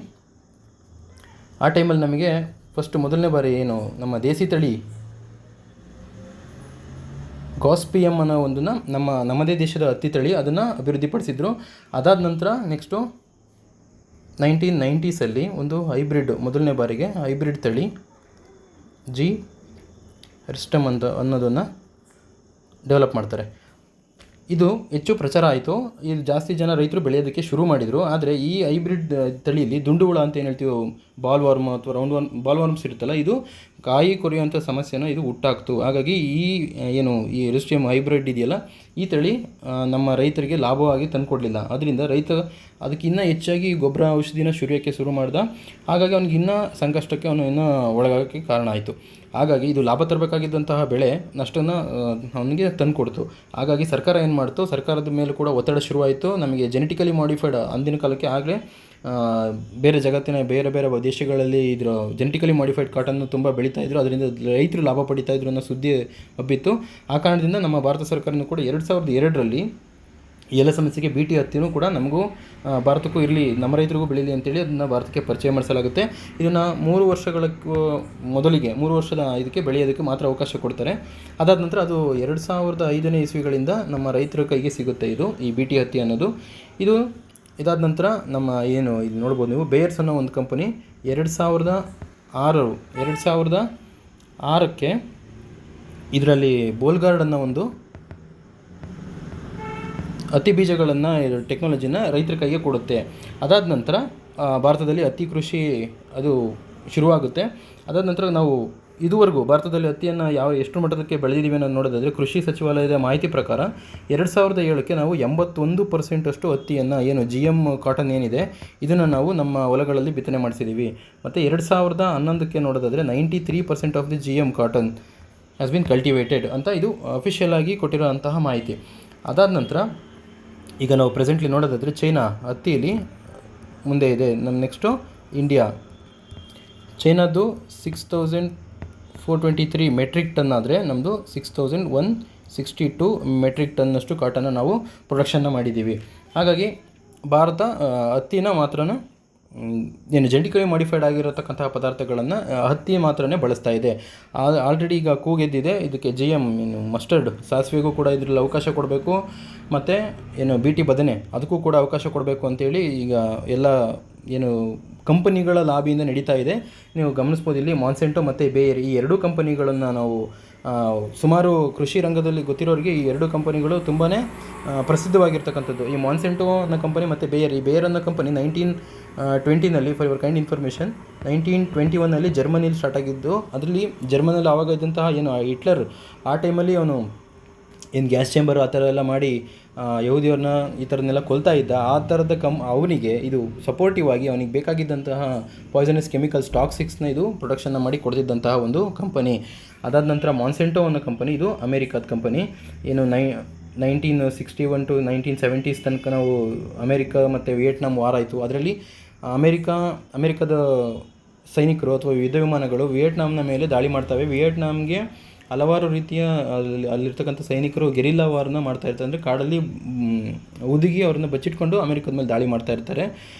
ಆ ಟೈಮಲ್ಲಿ ನಮಗೆ ಮೊದಲನೇ ಬಾರಿ ಏನು ನಮ್ಮ ದೇಸಿ ತಳಿ ಗಾಸ್ಪಿಯಮ್ ಅನ್ನೋ ಒಂದನ್ನು ನಮ್ಮದೇ ದೇಶದ ಹತ್ತಿ ತಳಿ ಅದನ್ನು ಅಭಿವೃದ್ಧಿಪಡಿಸಿದ್ರು. ಅದಾದ ನಂತರ ನೆಕ್ಸ್ಟು 1990ಸಲ್ಲಿ ಒಂದು ಮೊದಲನೇ ಬಾರಿಗೆ ಹೈಬ್ರಿಡ್ ತಳಿ ಜಿ ರಿಸ್ಟಮ್ ಅನ್ನೋದನ್ನು ಡೆವಲಪ್ ಮಾಡ್ತಾರೆ. ಇದು ಹೆಚ್ಚು ಪ್ರಚಾರ ಆಯಿತು. ಇಲ್ಲಿ ಜಾಸ್ತಿ ಜನ ರೈತರು ಬೆಳೆಯೋದಕ್ಕೆ ಶುರು ಮಾಡಿದರು. ಆದರೆ ಈ ಹೈಬ್ರಿಡ್ ತಳಿಯಲ್ಲಿ ದುಂಡುಹುಳ ಅಂತ ಏನು ಹೇಳ್ತೀವಿ, ಬಾಲ್ ವಾರ್ಮ್ ಅಥವಾ ಬಾಲ್ ವಾರ್ಮ್ಸ್ ಇರುತ್ತಲ್ಲ, ಇದು ಕಾಯಿ ಕೊರೆಯುವಂಥ ಸಮಸ್ಯೆನ ಇದು ಹುಟ್ಟಾಕ್ತು. ಹಾಗಾಗಿ ಈ ರಿಸ್ಟಿಯಮ್ ಹೈಬ್ರಿಡ್ ಇದೆಯಲ್ಲ, ಈ ತಳಿ ನಮ್ಮ ರೈತರಿಗೆ ಲಾಭವಾಗಿ ತಂದುಕೊಡ್ಲಿಲ್ಲ. ಅದರಿಂದ ರೈತ ಅದಕ್ಕಿಂತ ಹೆಚ್ಚಾಗಿ ಗೊಬ್ಬರ ಔಷಧಿನ ಶುರು ಮಾಡ್ದ. ಹಾಗಾಗಿ ಅವನಿಗೆ ಇನ್ನೂ ಸಂಕಷ್ಟಕ್ಕೆ ಇನ್ನೂ ಒಳಗಾಗೋಕ್ಕೆ ಕಾರಣ ಆಯಿತು. ಹಾಗಾಗಿ ಇದು ಲಾಭ ತರಬೇಕಾಗಿದ್ದಂತಹ ಬೆಳೆ ನಷ್ಟನ ಅವನಿಗೆ ತಂದುಕೊಡ್ತು. ಹಾಗಾಗಿ ಸರ್ಕಾರ ಏನು ಮಾಡ್ತು, ಸರ್ಕಾರದ ಮೇಲೆ ಕೂಡ ಒತ್ತಡ ಶುರುವಾಯಿತು. ನಮಗೆ ಜೆನೆಟಿಕಲಿ ಮಾಡಿಫೈಡ್ ಅಂದಿನ ಕಾಲಕ್ಕೆ ಆಗಲೇ ಬೇರೆ ಜಗತ್ತಿನ ಬೇರೆ ದೇಶಗಳಲ್ಲಿ ಇದ್ರ ಜೆನೆಟಿಕಲಿ ಮಾಡಿಫೈಡ್ ಕಾಟನ್ನು ತುಂಬ ಬೆಳೀತಾಯಿದ್ರು, ಅದರಿಂದ ರೈತರು ಲಾಭ ಪಡಿತಾಯಿದ್ರು ಅನ್ನೋ ಸುದ್ದಿ ಹಬ್ಬಿತ್ತು. ಆ ಕಾರಣದಿಂದ ನಮ್ಮ ಭಾರತ ಸರ್ಕಾರನೂ ಕೂಡ 2002ರಲ್ಲಿ ಈ ಎಲ್ಲ ಸಮಸ್ಯೆಗೆ BT ಹತ್ತಿನೂ ಕೂಡ ನಮಗೂ ಭಾರತಕ್ಕೂ ಇರಲಿ, ನಮ್ಮ ರೈತರಿಗೂ ಬೆಳೀಲಿ ಅಂತೇಳಿ ಅದನ್ನು ಭಾರತಕ್ಕೆ ಪರಿಚಯ ಮಾಡಿಸಲಾಗುತ್ತೆ. ಇದನ್ನು 3 ವರ್ಷಗಳ ಮೊದಲಿಗೆ 3 ವರ್ಷದ ಇದಕ್ಕೆ ಬೆಳೆಯೋದಕ್ಕೆ ಮಾತ್ರ ಅವಕಾಶ ಕೊಡ್ತಾರೆ. ಅದಾದ ನಂತರ ಅದು 2005ನೇ ಇಸ್ವಿಗಳಿಂದ ನಮ್ಮ ರೈತರ ಕೈಗೆ ಸಿಗುತ್ತೆ ಈ BT ಹತ್ತಿ ಅನ್ನೋದು. ಇದಾದ ನಂತರ ನಮ್ಮ ಇದು ನೋಡ್ಬೋದು ನೀವು, ಬೇಯರ್ಸ್ ಅನ್ನೋ ಒಂದು ಕಂಪನಿ 2006ಕ್ಕೆ ಇದರಲ್ಲಿ ಬೋಲ್ಗಾರ್ಡ್ ಅನ್ನೋ ಒಂದು ಹತ್ತಿ ಬೀಜಗಳನ್ನು ಟೆಕ್ನಾಲಜಿನ ರೈತರ ಕೈಗೆ ಕೊಡುತ್ತೆ. ಅದಾದ ನಂತರ ಭಾರತದಲ್ಲಿ ಹತ್ತಿ ಕೃಷಿ ಅದು ಶುರುವಾಗುತ್ತೆ. ಅದಾದ ನಂತರ ನಾವು ಇದುವರೆಗೂ ಭಾರತದಲ್ಲಿ ಹತ್ತಿಯನ್ನು ಎಷ್ಟು ಮಟ್ಟಕ್ಕೆ ಬೆಳೆದಿದ್ದೀವಿ ಅನ್ನೋದು ನೋಡೋದಾದರೆ, ಕೃಷಿ ಸಚಿವಾಲಯದ ಮಾಹಿತಿ ಪ್ರಕಾರ 2007ಕ್ಕೆ ನಾವು 81% ಹತ್ತಿಯನ್ನು ಏನು GM ಕಾಟನ್ ಏನಿದೆ ಇದನ್ನು ನಾವು ನಮ್ಮ ಹೊಲಗಳಲ್ಲಿ ಬಿತ್ತನೆ ಮಾಡಿಸಿದ್ದೀವಿ. ಮತ್ತು 2011ಕ್ಕೆ ನೋಡೋದಾದರೆ 93% of the GM cotton has been cultivated ಅಂತ ಇದು ಅಫಿಷಿಯಲ್ ಆಗಿ ಕೊಟ್ಟಿರೋಂತಹ ಮಾಹಿತಿ. ಅದಾದ ನಂತರ ಈಗ ನಾವು ಪ್ರೆಸೆಂಟ್ಲಿ ನೋಡೋದಾದರೆ ಚೈನಾ ಹತ್ತಿಯಲ್ಲಿ ಮುಂದೆ ಇದೆ. ನಮ್ಮ ನೆಕ್ಸ್ಟು ಇಂಡಿಯಾ. ಚೈನಾದ್ದು 6423 ಮೆಟ್ರಿಕ್ ಟನ್ ಆದರೆ ನಮ್ಮದು 6162 ಮೆಟ್ರಿಕ್ ಟನ್ನಷ್ಟು ಕಾಟನ್ನು ನಾವು ಪ್ರೊಡಕ್ಷನ್ನ ಮಾಡಿದ್ದೀವಿ. ಹಾಗಾಗಿ ಭಾರತ ಹತ್ತಿನ ಮಾತ್ರ ಏನು ಜೆನೆಟಿಕಲಿ ಮಾಡಿಫೈಡ್ ಆಗಿರತಕ್ಕಂತಹ ಪದಾರ್ಥಗಳನ್ನು ಹತ್ತಿ ಮಾತ್ರನೇ ಬಳಸ್ತಾ ಇದೆ. ಆಲ್ರೆಡಿ ಈಗ ಕೂಗೆದ್ದಿದೆ ಇದಕ್ಕೆ GM ಮಸ್ಟರ್ಡ್ ಸಾಸಿವೆಗೂ ಕೂಡ ಇದರಲ್ಲಿ ಅವಕಾಶ ಕೊಡಬೇಕು, ಮತ್ತು BT ಬದನೆ ಅದಕ್ಕೂ ಕೂಡ ಅವಕಾಶ ಕೊಡಬೇಕು ಅಂತೇಳಿ ಈಗ ಎಲ್ಲ ಕಂಪನಿಗಳ ಲಾಬಿಯಿಂದ ನಡೀತಾ ಇದೆ. ನೀವು ಗಮನಿಸ್ಬೋದು ಇಲ್ಲಿ ಮಾನ್ಸೆಂಟೋ ಮತ್ತು ಬೇಯರ್ ಈ ಎರಡೂ ಕಂಪನಿಗಳನ್ನು ನಾವು ಸುಮಾರು ಕೃಷಿ ರಂಗದಲ್ಲಿ ಗೊತ್ತಿರೋರಿಗೆ ಈ ಎರಡು ಕಂಪನಿಗಳು ತುಂಬಾ ಪ್ರಸಿದ್ಧವಾಗಿರ್ತಕ್ಕಂಥದ್ದು. ಈ ಮಾನ್ಸೆಂಟೋ ಅನ್ನೋ ಕಂಪನಿ ಮತ್ತು ಬೇಯರ್, ಈ ಬೇಯರ್ ಅನ್ನೋ ಕಂಪನಿ 1920ನಲ್ಲಿ, ಫಾರ್ ಯುವರ್ ಕೈಂಡ್ ಇನ್ಫಾರ್ಮೇಷನ್, 1921ನಲ್ಲಿ ಜರ್ಮನಿಲಿ ಸ್ಟಾರ್ಟ್ ಆಗಿದ್ದು. ಅದರಲ್ಲಿ ಜರ್ಮನಿಯಲ್ಲಿ ಆವಾಗ ಇದ್ದಂತಹ ಏನು ಹಿಟ್ಲರ್ ಆ ಟೈಮಲ್ಲಿ ಅವನು ಏನು ಗ್ಯಾಸ್ ಚೇಂಬರು ಆ ಥರ ಎಲ್ಲ ಮಾಡಿ ಯಹೂದಿಯವ್ರನ್ನ ಈ ಥರನ್ನೆಲ್ಲ ಕೊಲ್ತಾ ಇದ್ದ. ಆ ಥರದ ಅವನಿಗೆ ಇದು ಸಪೋರ್ಟಿವ್ ಆಗಿ ಅವನಿಗೆ ಬೇಕಾಗಿದ್ದಂತಹ ಪಾಯ್ಸನಸ್ ಕೆಮಿಕಲ್ಸ್, ಟಾಕ್ಸಿಕ್ಸ್ನ ಇದು ಪ್ರೊಡಕ್ಷನ್ನ ಮಾಡಿ ಕೊಡ್ತಿದ್ದಂತಹ ಒಂದು ಕಂಪನಿ. ಅದಾದ ನಂತರ ಮಾನ್ಸೆಂಟೋ ಅನ್ನೋ ಕಂಪನಿ, ಇದು ಅಮೇರಿಕಾದ ಕಂಪನಿ. ಏನು 1961 to 1970s ತನಕ ನಾವು ಅಮೇರಿಕಾ ಮತ್ತು ವಿಯೆಟ್ನಾಂ ವಾರ್ ಆಯಿತು. ಅದರಲ್ಲಿ ಅಮೇರಿಕಾದ ಸೈನಿಕರು ಅಥವಾ ಯುದ್ಧ ವಿಮಾನಗಳು ವಿಯೆಟ್ನಾಂನ ಮೇಲೆ ದಾಳಿ ಮಾಡ್ತವೆ. ವಿಯೆಟ್ನಾಂಗೆ ಹಲವಾರು ರೀತಿಯ ಅಲ್ಲಿರ್ತಕ್ಕಂಥ ಸೈನಿಕರು ಗೆರಿಲ್ಲಾ ವಾರ್ನ ಮಾಡ್ತಾ ಇರ್ತಾರೆ. ಅಂದರೆ ಕಾಡಲ್ಲಿ ಹುದುಗಿ ಅವ್ರನ್ನ ಬಚ್ಚಿಟ್ಕೊಂಡು ಅಮೆರಿಕದ ಮೇಲೆ ದಾಳಿ ಮಾಡ್ತಾ ಇರ್ತಾರೆ.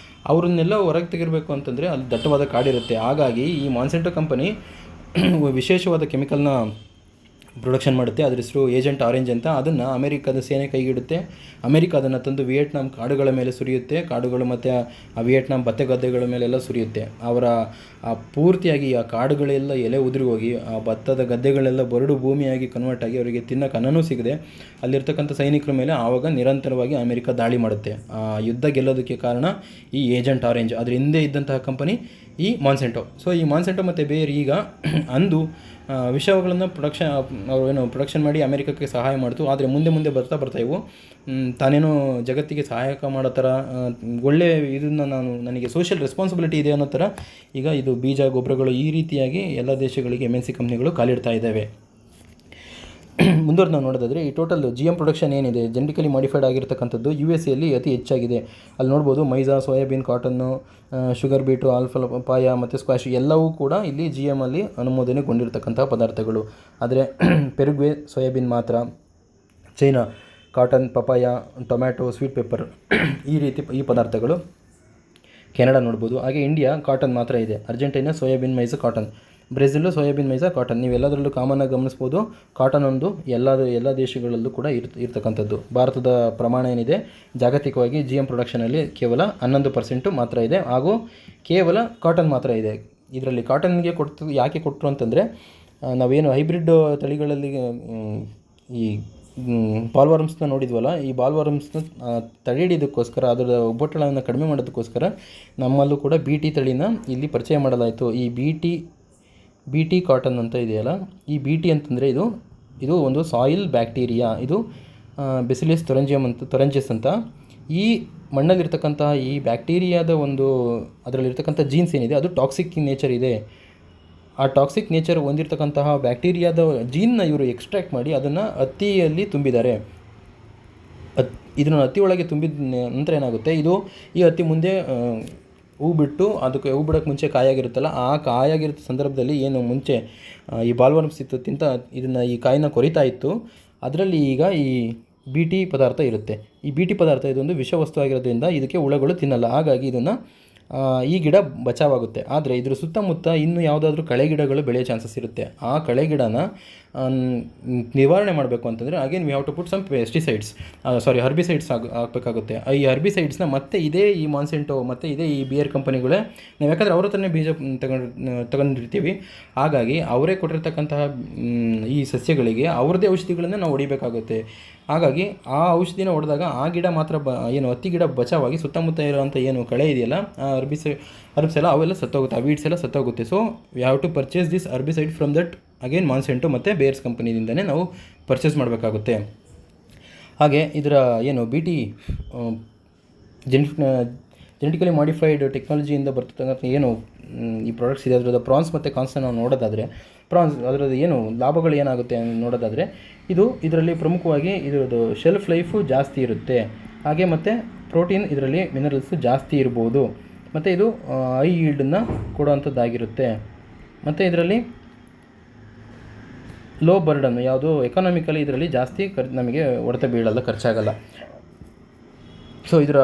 ಅವ್ರನ್ನೆಲ್ಲ ಹೊರಗೆ ತೆಗಿರಬೇಕು ಅಂತಂದರೆ ಅಲ್ಲಿ ದಟ್ಟವಾದ ಕಾಡಿರುತ್ತೆ. ಹಾಗಾಗಿ ಈ ಮಾನ್ಸೆಂಟೋ ಕಂಪನಿ ವಿಶೇಷವಾದ ಕೆಮಿಕಲ್ನ ಪ್ರೊಡಕ್ಷನ್ ಮಾಡುತ್ತೆ. ಅದ್ರ ಹೆಸರು ಏಜೆಂಟ್ ಆರೆಂಜ್ ಅಂತ. ಅದನ್ನು ಅಮೆರಿಕದ ಸೇನೆ ಕೈಗಿಡುತ್ತೆ. ಅಮೆರಿಕ ಅದನ್ನು ತಂದು ವಿಯೆಟ್ನಾಂ ಕಾಡುಗಳ ಮೇಲೆ ಸುರಿಯುತ್ತೆ. ಕಾಡುಗಳು ಮತ್ತು ಆ ವಿಯೆಟ್ನಾಂ ಭತ್ತ ಗದ್ದೆಗಳ ಮೇಲೆಲ್ಲ ಸುರಿಯುತ್ತೆ. ಅವರ ಪೂರ್ತಿಯಾಗಿ ಆ ಕಾಡುಗಳೆಲ್ಲ ಎಲೆ ಉದುರಿ ಹೋಗಿ ಆ ಭತ್ತದ ಗದ್ದೆಗಳೆಲ್ಲ ಬರಡು ಭೂಮಿಯಾಗಿ ಕನ್ವರ್ಟ್ ಆಗಿ ಅವರಿಗೆ ತಿನ್ನೋಕೆ ಅನ್ನನೂ ಸಿಗದೆ ಅಲ್ಲಿರ್ತಕ್ಕಂಥ ಸೈನಿಕರ ಮೇಲೆ ಆವಾಗ ನಿರಂತರವಾಗಿ ಅಮೆರಿಕ ದಾಳಿ ಮಾಡುತ್ತೆ. ಆ ಯುದ್ಧ ಗೆಲ್ಲೋದಕ್ಕೆ ಕಾರಣ ಈ ಏಜೆಂಟ್ ಆರೆಂಜ್. ಅದ್ರ ಹಿಂದೆ ಇದ್ದಂತಹ ಕಂಪನಿ ಈ ಮಾನ್ಸೆಂಟೋ. ಸೊ ಈ ಮಾನ್ಸೆಂಟೋ ಮತ್ತು ಬೇಯರ್ ಈಗ ಅಂದು ವಿಷಯಗಳನ್ನು ಪ್ರೊಡಕ್ಷನ್ ಮಾಡಿ ಅಮೆರಿಕಕ್ಕೆ ಸಹಾಯ ಮಾಡ್ತು. ಆದರೆ ಮುಂದೆ ಬರ್ತಾ ಇವು ತಾನೇನೋ ಜಗತ್ತಿಗೆ ಸಹಾಯಕ ಮಾಡೋ ಥರ ಒಳ್ಳೆಯ ಇದನ್ನು ನನಗೆ ಸೋಷಿಯಲ್ ರೆಸ್ಪಾನ್ಸಿಬಿಲಿಟಿ ಇದೆ ಅನ್ನೋ ಥರ ಈಗ ಇದು ಬೀಜ ಗೊಬ್ಬರಗಳು ಈ ರೀತಿಯಾಗಿ ಎಲ್ಲ ದೇಶಗಳಿಗೆ MNC ಕಂಪ್ನಿಗಳು ಕಾಲಿಡ್ತಾ ಇದ್ದಾವೆ. ಮುಂದುವರೆದು ನಾವು ನೋಡೋದಾದರೆ ಈ ಟೋಟಲ್ GM ಪ್ರೊಡಕ್ಷನ್ ಏನಿದೆ, ಜೆನೆಟಿಕಲಿ ಮಾಡಿಫೈಡ್ ಆಗಿರ್ತಕ್ಕಂಥದ್ದು USA ಅತಿ ಹೆಚ್ಚಾಗಿದೆ. ಅಲ್ಲಿ ನೋಡ್ಬೋದು maize, soybean, cotton, sugar beet, papaya ಮತ್ತು ಸ್ಕ್ವಾಶ್ ಎಲ್ಲವೂ ಕೂಡ ಇಲ್ಲಿ GM ಅಲ್ಲಿ ಅನುಮೋದನೆಗೊಂಡಿರ್ತಕ್ಕಂಥ ಪದಾರ್ಥಗಳು. ಆದರೆ ಪೆರುಗ್ವೆ ಸೋಯಾಬೀನ್ ಮಾತ್ರ, China cotton, papaya, tomato, sweet pepper ಈ ಪದಾರ್ಥಗಳು. ಕೆನಡಾ ನೋಡ್ಬೋದು. ಹಾಗೆ ಇಂಡಿಯಾ ಕಾಟನ್ ಮಾತ್ರ ಇದೆ. Argentina soybean, maize, cotton. Brazil soybean, maize, cotton. ನೀವೆಲ್ಲದರಲ್ಲೂ ಕಾಮನ್ನಾಗಿ ಗಮನಿಸ್ಬೋದು. ಕಾಟನ್ ಒಂದು ಎಲ್ಲ ದೇಶಗಳಲ್ಲೂ ಕೂಡ ಇರ್ತಕ್ಕಂಥದ್ದು. ಭಾರತದ ಪ್ರಮಾಣ ಏನಿದೆ ಜಾಗತಿಕವಾಗಿ GM ಪ್ರೊಡಕ್ಷನಲ್ಲಿ ಕೇವಲ 11% ಮಾತ್ರ ಇದೆ. ಹಾಗೂ ಕೇವಲ ಕಾಟನ್ ಮಾತ್ರ ಇದೆ. ಇದರಲ್ಲಿ ಕಾಟನ್ಗೆ ಯಾಕೆ ಕೊಟ್ಟರು ಅಂತಂದರೆ, ನಾವೇನು ಹೈಬ್ರಿಡ್ ತಳಿಗಳಲ್ಲಿ ಈ ಬಾಲ್ವರ್ಮ್ಸ್ನ ನೋಡಿದ್ವಲ್ಲ, ಈ ಬಾಲ್ವರ್ಮ್ಸ್ನ ತಡೆಹಿಡಿಯೋದಕ್ಕೋಸ್ಕರ, ಅದರ ಒಬ್ಬಟ್ಟಳವನ್ನು ಕಡಿಮೆ ಮಾಡೋದಕ್ಕೋಸ್ಕರ ನಮ್ಮಲ್ಲೂ ಕೂಡ BT ತಳಿನ ಇಲ್ಲಿ ಪರಿಚಯ ಮಾಡಲಾಯಿತು. ಈ BT ಕಾಟನ್ ಅಂತ ಇದೆಯಲ್ಲ, ಈ BT ಅಂತಂದರೆ ಇದು ಒಂದು ಸಾಯಿಲ್ ಬ್ಯಾಕ್ಟೀರಿಯಾ. ಇದು ಬೆಸಿಲಿಯಸ್ ತೊರೆಂಜಿಯಸ್ ಅಂತ. ಈ ಮಣ್ಣಲ್ಲಿರ್ತಕ್ಕಂತಹ ಈ ಬ್ಯಾಕ್ಟೀರಿಯಾದ ಅದರಲ್ಲಿರ್ತಕ್ಕಂಥ ಜೀನ್ಸ್ ಏನಿದೆ ಅದು ಟಾಕ್ಸಿಕ್ ಇನ್ ನೇಚರ್ ಇದೆ. ಆ ಟಾಕ್ಸಿಕ್ ನೇಚರ್ ಹೊಂದಿರತಕ್ಕಂತಹ ಬ್ಯಾಕ್ಟೀರಿಯಾದ ಜೀನ್ನ ಇವರು ಎಕ್ಸ್ಟ್ರಾಕ್ಟ್ ಮಾಡಿ ಅದನ್ನು ಹತ್ತಿಯಲ್ಲಿ ತುಂಬಿದ್ದಾರೆ. ಇದನ್ನು ಹತ್ತಿ ಒಳಗೆ ತುಂಬಿದ ನಂತರ ಏನಾಗುತ್ತೆ, ಈ ಹತ್ತಿ ಮುಂದೆ ಹೂ ಬಿಟ್ಟು ಅದಕ್ಕೆ ಹೂ ಬಿಡೋಕ್ಕೆ ಮುಂಚೆ ಕಾಯಾಗಿರುತ್ತಲ್ಲ, ಆ ಕಾಯಾಗಿರೋ ಸಂದರ್ಭದಲ್ಲಿ ಏನು ಮುಂಚೆ ಈ ಬಾಲ್ವರ್ಮ್ಸ್ ಇದನ್ನು ಈ ಕಾಯಿನ ಕೊರಿತಾ ಇತ್ತು, ಅದರಲ್ಲಿ ಈಗ ಈ BT ಪದಾರ್ಥ ಇರುತ್ತೆ. ಈ BT ಪದಾರ್ಥ ಇದೊಂದು ವಿಷವಸ್ತು ಆಗಿರೋದ್ರಿಂದ ಇದಕ್ಕೆ ಹುಳಗಳು ತಿನ್ನಲ್ಲ. ಹಾಗಾಗಿ ಈ ಗಿಡ ಬಚಾವಾಗುತ್ತೆ. ಆದರೆ ಇದರ ಸುತ್ತಮುತ್ತ ಇನ್ನೂ ಯಾವುದಾದ್ರೂ ಕಳೆಗಿಡಗಳು ಬೆಳೆಯೋ ಚಾನ್ಸಸ್ ಇರುತ್ತೆ. ಆ ಕಳೆಗಿಡನ ನಿವಾರಣೆ ಮಾಡಬೇಕು ಅಂತಂದರೆ again we have to put some herbicides ಹಾಕಬೇಕಾಗುತ್ತೆ. ಈ ಹರ್ಬಿಸೈಡ್ಸ್ನ ಮತ್ತೆ ಈ ಮಾನ್ಸೆಂಟೋ ಮತ್ತು ಈ ಬಿಯರ್ ಕಂಪನಿಗಳೇ, ನಾವು ಯಾಕಂದರೆ ಅವ್ರ ಹತ್ರನೇ ಬೀಜ ತಗೊಂಡಿರ್ತೀವಿ. ಹಾಗಾಗಿ ಅವರೇ ಕೊಟ್ಟಿರ್ತಕ್ಕಂತಹ ಈ ಸಸ್ಯಗಳಿಗೆ ಅವ್ರದ್ದೇ ಔಷಧಿಗಳನ್ನು ನಾವು ಹೊಡಿಬೇಕಾಗುತ್ತೆ. ಹಾಗಾಗಿ ಆ ಔಷಧಿನ ಹೊಡೆದಾಗ ಆ ಗಿಡ ಮಾತ್ರ ಹತ್ತಿ ಗಿಡ ಬಚಾವಾಗಿ ಸುತ್ತಮುತ್ತ ಇರೋವಂಥ ಏನು ಕಳೆ ಇದೆಯಲ್ಲ, ಆ ಹರ್ಬ್ಸ್ ಎಲ್ಲ ಅವೆಲ್ಲ ಸತ್ತೋಗುತ್ತೆ, ಆ ವೀಡ್ಸ್ ಎಲ್ಲ ಸತ್ತೋಗುತ್ತೆ. So we have to purchase this herbicide from that again Monsanto ಮತ್ತು ಬೇಯರ್ಸ್ ಕಂಪನಿಯಿಂದನೇ ನಾವು ಪರ್ಚೇಸ್ ಮಾಡಬೇಕಾಗುತ್ತೆ. ಹಾಗೆ ಇದರ BT ಜೆನೆಟಿಕಲಿ ಮಾಡಿಫೈಡ್ ಟೆಕ್ನಾಲಜಿಯಿಂದ ಬರ್ತಕ್ಕಂಥ ಈ ಪ್ರಾಡಕ್ಟ್ಸ್ ಇದೆ, ಅದರದ ಪ್ರಾನ್ಸ್ ಮತ್ತು ಕಾನ್ಸ್ನ ನಾವು ನೋಡೋದಾದರೆ, ಅದರದ್ದು ಲಾಭಗಳು ಏನಾಗುತ್ತೆ ನೋಡೋದಾದರೆ, ಇದರಲ್ಲಿ ಪ್ರಮುಖವಾಗಿ ಇದರದ್ದು ಶೆಲ್ಫ್ ಲೈಫು ಜಾಸ್ತಿ ಇರುತ್ತೆ. ಹಾಗೆ ಮತ್ತು ಪ್ರೋಟೀನ್, ಇದರಲ್ಲಿ ಮಿನರಲ್ಸು ಜಾಸ್ತಿ ಇರ್ಬೋದು. ಮತ್ತು ಇದು ಹೈ ಈಲ್ಡನ್ನು ಕೊಡುವಂಥದ್ದಾಗಿರುತ್ತೆ. ಮತ್ತು ಇದರಲ್ಲಿ ಲೋ ಬರ್ಡನ್, ಯಾವುದು ಎಕಾನಮಿಕಲಿ ಇದರಲ್ಲಿ ಜಾಸ್ತಿ ನಮಗೆ ಹೊಡೆತ ಬೀಳಲ್ಲ, ಖರ್ಚಾಗಲ್ಲ. ಸೊ ಇದರ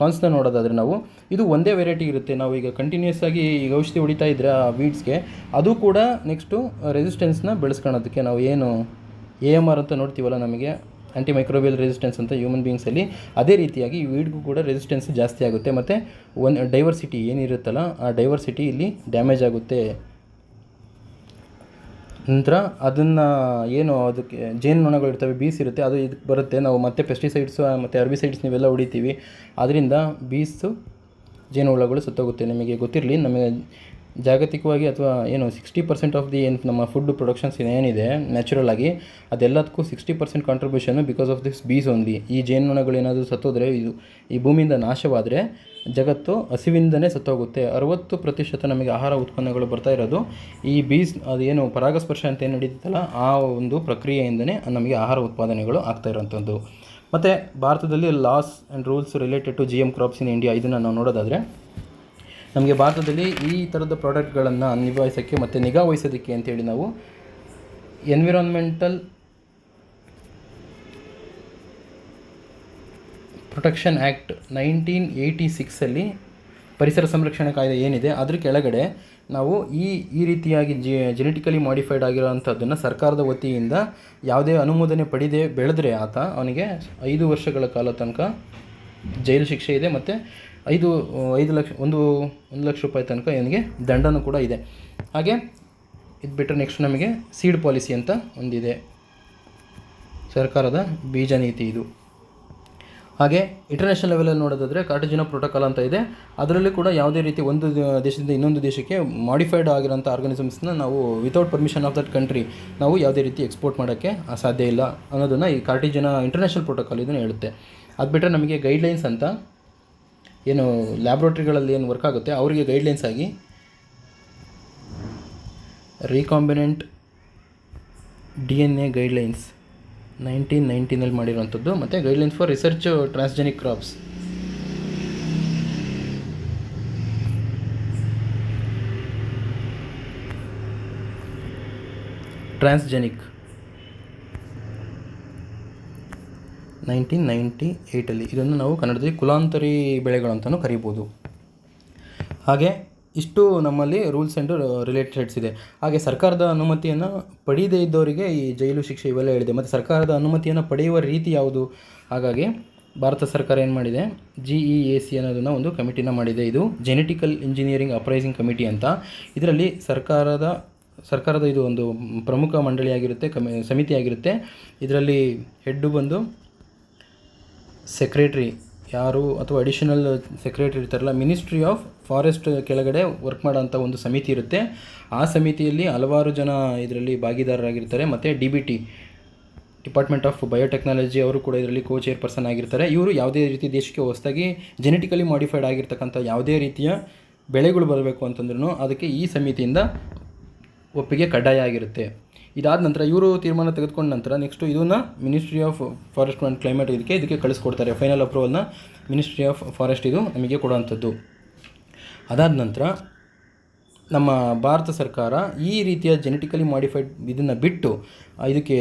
ಕಾನ್ಸ್ನ ನೋಡೋದಾದರೆ ನಾವು, ಇದು ಒಂದೇ ವೆರೈಟಿ ಇರುತ್ತೆ. ನಾವು ಈಗ ಕಂಟಿನ್ಯೂಸ್ ಆಗಿ ಈಗ ಔಷಧಿ ಹೊಡಿತಾ ಇದ್ದರೆ ಆ ವೀಡ್ಸ್ಗೆ, ಅದು ಕೂಡ ನೆಕ್ಸ್ಟು ರೆಸಿಸ್ಟೆನ್ಸ್ನ ಬೆಳೆಸ್ಕೊಳ್ಳೋದಕ್ಕೆ ನಾವು AMR ಅಂತ ನೋಡ್ತೀವಲ್ಲ, ನಮಗೆ ಆ್ಯಂಟಿಮೈಕ್ರೋಬಿಯಲ್ ರೆಸಿಸ್ಟೆನ್ಸ್ ಅಂತ ಹ್ಯೂಮನ್ ಬೀಯಿಂಗ್ಸಲ್ಲಿ, ಅದೇ ರೀತಿಯಾಗಿ ಈ ವೀಡ್ಗೂ ಕೂಡ ರೆಸಿಸ್ಟೆನ್ಸ್ ಜಾಸ್ತಿ ಆಗುತ್ತೆ. ಮತ್ತು ಡೈವರ್ಸಿಟಿ ಏನಿರುತ್ತಲ್ಲ, ಆ ಡೈವರ್ಸಿಟಿ ಇಲ್ಲಿ ಡ್ಯಾಮೇಜ್ ಆಗುತ್ತೆ. ನಂತರ ಅದನ್ನು ಏನು ಅದಕ್ಕೆ ಜೇನುನೊಣಗಳು ಇರ್ತವೆ, ಬೀಸ್ ಇರುತ್ತೆ, ಅದು ಇದಕ್ಕೆ ಬರುತ್ತೆ. ನಾವು ಮತ್ತೆ ಪೆಸ್ಟಿಸೈಡ್ಸು ಮತ್ತು ಹರ್ಬಿಸೈಡ್ಸ್ ನೀವೆಲ್ಲ ಹೊಡಿತೀವಿ, ಅದರಿಂದ ಬೀಸು ಜೇನುಹುಳಗಳು ಸತ್ತೋಗುತ್ತೆ. ನಿಮಗೆ ಗೊತ್ತಿರಲಿ, ನಮಗೆ ಜಾಗತಿಕವಾಗಿ ಅಥವಾ ಏನು 60% ಆಫ್ ದಿ ಏನು ನಮ್ಮ ಫುಡ್ ಪ್ರೊಡಕ್ಷನ್ಸ್ ಏನಿದೆ ನ್ಯಾಚುರಲ್ ಆಗಿ, ಅದೆಲ್ಲದಕ್ಕೂ 60% contribution because of this bees only. ಈ ಜೇನುನೊಣಗಳು ಏನಾದರೂ ಸತ್ತೋದ್ರೆ, ಈ ಭೂಮಿಯಿಂದ ನಾಶವಾದರೆ ಜಗತ್ತು ಹಸಿವಿಂದನೇ ಸತ್ತೋಗುತ್ತೆ. 60% ನಮಗೆ ಆಹಾರ ಉತ್ಪನ್ನಗಳು ಬರ್ತಾ ಇರೋದು ಈ ಬೀಸ್, ಅದೇನು ಪರಾಗಸ್ಪರ್ಶ ಅಂತ ಏನು ನಡೀತಲ್ಲ, ಆ ಒಂದು ಪ್ರಕ್ರಿಯೆಯಿಂದನೇ ನಮಗೆ ಆಹಾರ ಉತ್ಪಾದನೆಗಳು ಆಗ್ತಾ ಇರೋಂಥದ್ದು. ಮತ್ತು ಭಾರತದಲ್ಲಿ laws and rules related to GM crops in India, ಇದನ್ನು ನಾವು ನೋಡೋದಾದರೆ ನಮಗೆ ಭಾರತದಲ್ಲಿ ಈ ಥರದ ಪ್ರಾಡಕ್ಟ್ಗಳನ್ನು ನಿಭಾಯಿಸೋಕ್ಕೆ ಮತ್ತು ನಿಗಾ ವಹಿಸೋದಕ್ಕೆ ಅಂತೇಳಿ ನಾವು ಎನ್ವಿರಾನ್ಮೆಂಟಲ್ ಪ್ರೊಟೆಕ್ಷನ್ ಆ್ಯಕ್ಟ್ 1986 ಪರಿಸರ ಸಂರಕ್ಷಣಾ ಕಾಯ್ದೆ ಏನಿದೆ ಅದ್ರ ಕೆಳಗಡೆ ನಾವು ಈ ರೀತಿಯಾಗಿ ಜೆನೆಟಿಕಲಿ ಮಾಡಿಫೈಡ್ ಆಗಿರೋವಂಥದ್ದನ್ನು ಸರ್ಕಾರದ ವತಿಯಿಂದ ಯಾವುದೇ ಅನುಮೋದನೆ ಪಡೆದೇ ಬೆಳೆದ್ರೆ ಅವನಿಗೆ 5 ವರ್ಷಗಳ ಕಾಲ ತನಕ ಜೈಲು ಶಿಕ್ಷೆ ಇದೆ, ಮತ್ತು 1 ಲಕ್ಷ ರೂಪಾಯಿ ತನಕ ಇವನಿಗೆ ದಂಡನೂ ಕೂಡ ಇದೆ. ಹಾಗೆ ಇದು ಬಿಟ್ಟರೆ ನೆಕ್ಸ್ಟ್ ನಮಗೆ ಸೀಡ್ ಪಾಲಿಸಿ ಅಂತ ಒಂದಿದೆ, ಸರ್ಕಾರದ ಬೀಜ ನೀತಿ ಇದು. ಹಾಗೆ ಇಂಟರ್ನ್ಯಾಷನಲ್ ಲೆವೆಲಲ್ಲಿ ನೋಡೋದಾದರೆ ಕಾರ್ಟಿಜಿನೋ ಪ್ರೋಟೋಕಾಲ್ ಅಂತ ಇದೆ. ಅದರಲ್ಲಿ ಕೂಡ ಯಾವುದೇ ರೀತಿ ಒಂದು ದೇಶದಿಂದ ಇನ್ನೊಂದು ದೇಶಕ್ಕೆ ಮಾಡಿಫೈಡ್ ಆಗಿರೋಂಥ ಆರ್ಗನಿಸಮ್ಸ್ನ ನಾವು without permission of that country ನಾವು ಯಾವುದೇ ರೀತಿ ಎಕ್ಸ್ಪೋರ್ಟ್ ಮಾಡೋಕ್ಕೆ ಸಾಧ್ಯ ಇಲ್ಲ ಅನ್ನೋದನ್ನು ಈ ಕಾರ್ಟಿಜಿನೋ ಇಂಟರ್ನ್ಯಾಷನಲ್ ಪ್ರೋಟೋಕಾಲ್ ಇದನ್ನು ಹೇಳುತ್ತೆ. ಅದು ಬಿಟ್ಟರೆ ನಮಗೆ ಗೈಡ್ಲೈನ್ಸ್ ಅಂತ ಏನು ಲ್ಯಾಬ್ರೋಟ್ರಿಗಳಲ್ಲಿ ಏನು ವರ್ಕ್ ಆಗುತ್ತೆ ಅವರಿಗೆ ಗೈಡ್ಲೈನ್ಸ್ ಆಗಿ ರೀಕಾಂಬಿನೆಂಟ್ DNA ಗೈಡ್ಲೈನ್ಸ್ 1990 ಮಾಡಿರುವಂಥದ್ದು, ಮತ್ತು guidelines for research transgenic crops transgenic 1998 ಇದನ್ನು ನಾವು ಕನ್ನಡದಲ್ಲಿ ಕುಲಾಂತರಿ ಬೆಳೆಗಳು ಅಂತಲೂ ಕರಿಬೋದು. ಹಾಗೆ ಇಷ್ಟು ನಮ್ಮಲ್ಲಿ ರೂಲ್ಸ್ ಆ್ಯಂಡ್ ರಿಲೇಟೆಡ್ಸ್ ಇದೆ. ಹಾಗೆ ಸರ್ಕಾರದ ಅನುಮತಿಯನ್ನು ಪಡೆಯದೇ ಇದ್ದವರಿಗೆ ಈ ಜೈಲು ಶಿಕ್ಷೆ ಇವೆಲ್ಲ ಹೇಳಿದೆ. ಮತ್ತು ಸರ್ಕಾರದ ಅನುಮತಿಯನ್ನು ಪಡೆಯುವ ರೀತಿ ಯಾವುದು? ಹಾಗಾಗಿ ಭಾರತ ಸರ್ಕಾರ ಏನು ಮಾಡಿದೆ, GEAC ಅನ್ನೋದನ್ನು ಒಂದು ಕಮಿಟಿನ ಮಾಡಿದೆ. ಇದು ಜೆನೆಟಿಕಲ್ ಇಂಜಿನಿಯರಿಂಗ್ ಅಪ್ರೈಸಿಂಗ್ ಕಮಿಟಿ ಅಂತ. ಇದರಲ್ಲಿ ಸರ್ಕಾರದ ಇದು ಒಂದು ಪ್ರಮುಖ ಮಂಡಳಿಯಾಗಿರುತ್ತೆ, ಸಮಿತಿಯಾಗಿರುತ್ತೆ. ಇದರಲ್ಲಿ ಹೆಡ್ಡು ಬಂದು ಸೆಕ್ರೆಟ್ರಿ ಯಾರು ಅಥವಾ ಅಡಿಷನಲ್ ಸೆಕ್ರೆಟರಿ ಇರ್ತಾರಲ್ಲ, ಮಿನಿಸ್ಟ್ರಿ ಆಫ್ ಫಾರೆಸ್ಟ್ ಕೆಳಗಡೆ ವರ್ಕ್ ಮಾಡೋಂಥ ಒಂದು ಸಮಿತಿ ಇರುತ್ತೆ. ಆ ಸಮಿತಿಯಲ್ಲಿ ಹಲವಾರು ಜನ ಇದರಲ್ಲಿ ಭಾಗಿದಾರರಾಗಿರ್ತಾರೆ. ಮತ್ತು DBT ಡಿಪಾರ್ಟ್ಮೆಂಟ್ ಆಫ್ ಬಯೋಟೆಕ್ನಾಲಜಿ ಅವರು ಕೂಡ ಇದರಲ್ಲಿ ಚೇರ್ಪರ್ಸನ್ ಆಗಿರ್ತಾರೆ. ಇವರು ಯಾವುದೇ ರೀತಿ ದೇಶಕ್ಕೆ ಹೊಸದಾಗಿ ಜೆನೆಟಿಕಲಿ ಮಾಡಿಫೈಡ್ ಆಗಿರ್ತಕ್ಕಂಥ ಯಾವುದೇ ರೀತಿಯ ಬೆಳೆಗಳು ಬರಬೇಕು ಅಂತಂದ್ರೂ ಅದಕ್ಕೆ ಈ ಸಮಿತಿಯಿಂದ ಒಪ್ಪಿಗೆ ಕಡ್ಡಾಯ ಆಗಿರುತ್ತೆ. ಇದಾದ ನಂತರ ಇವರು ತೀರ್ಮಾನ ತೆಗೆದುಕೊಂಡ ನಂತರ ನೆಕ್ಸ್ಟು ಇದನ್ನು ministry of forest and climate ಇದಕ್ಕೆ ಕಳಿಸ್ಕೊಡ್ತಾರೆ. ಫೈನಲ್ ಅಪ್ರೂವಲ್ನ ಮಿನಿಸ್ಟ್ರಿ ಆಫ್ ಫಾರೆಸ್ಟ್ ಇದು ನಮಗೆ ಕೊಡುವಂಥದ್ದು. ಅದಾದ ನಂತರ ನಮ್ಮ ಭಾರತ ಸರ್ಕಾರ ಈ ರೀತಿಯ ಜೆನೆಟಿಕಲಿ ಮಾಡಿಫೈಡ್ ಇದನ್ನು ಬಿಟ್ಟು ಇದಕ್ಕೆ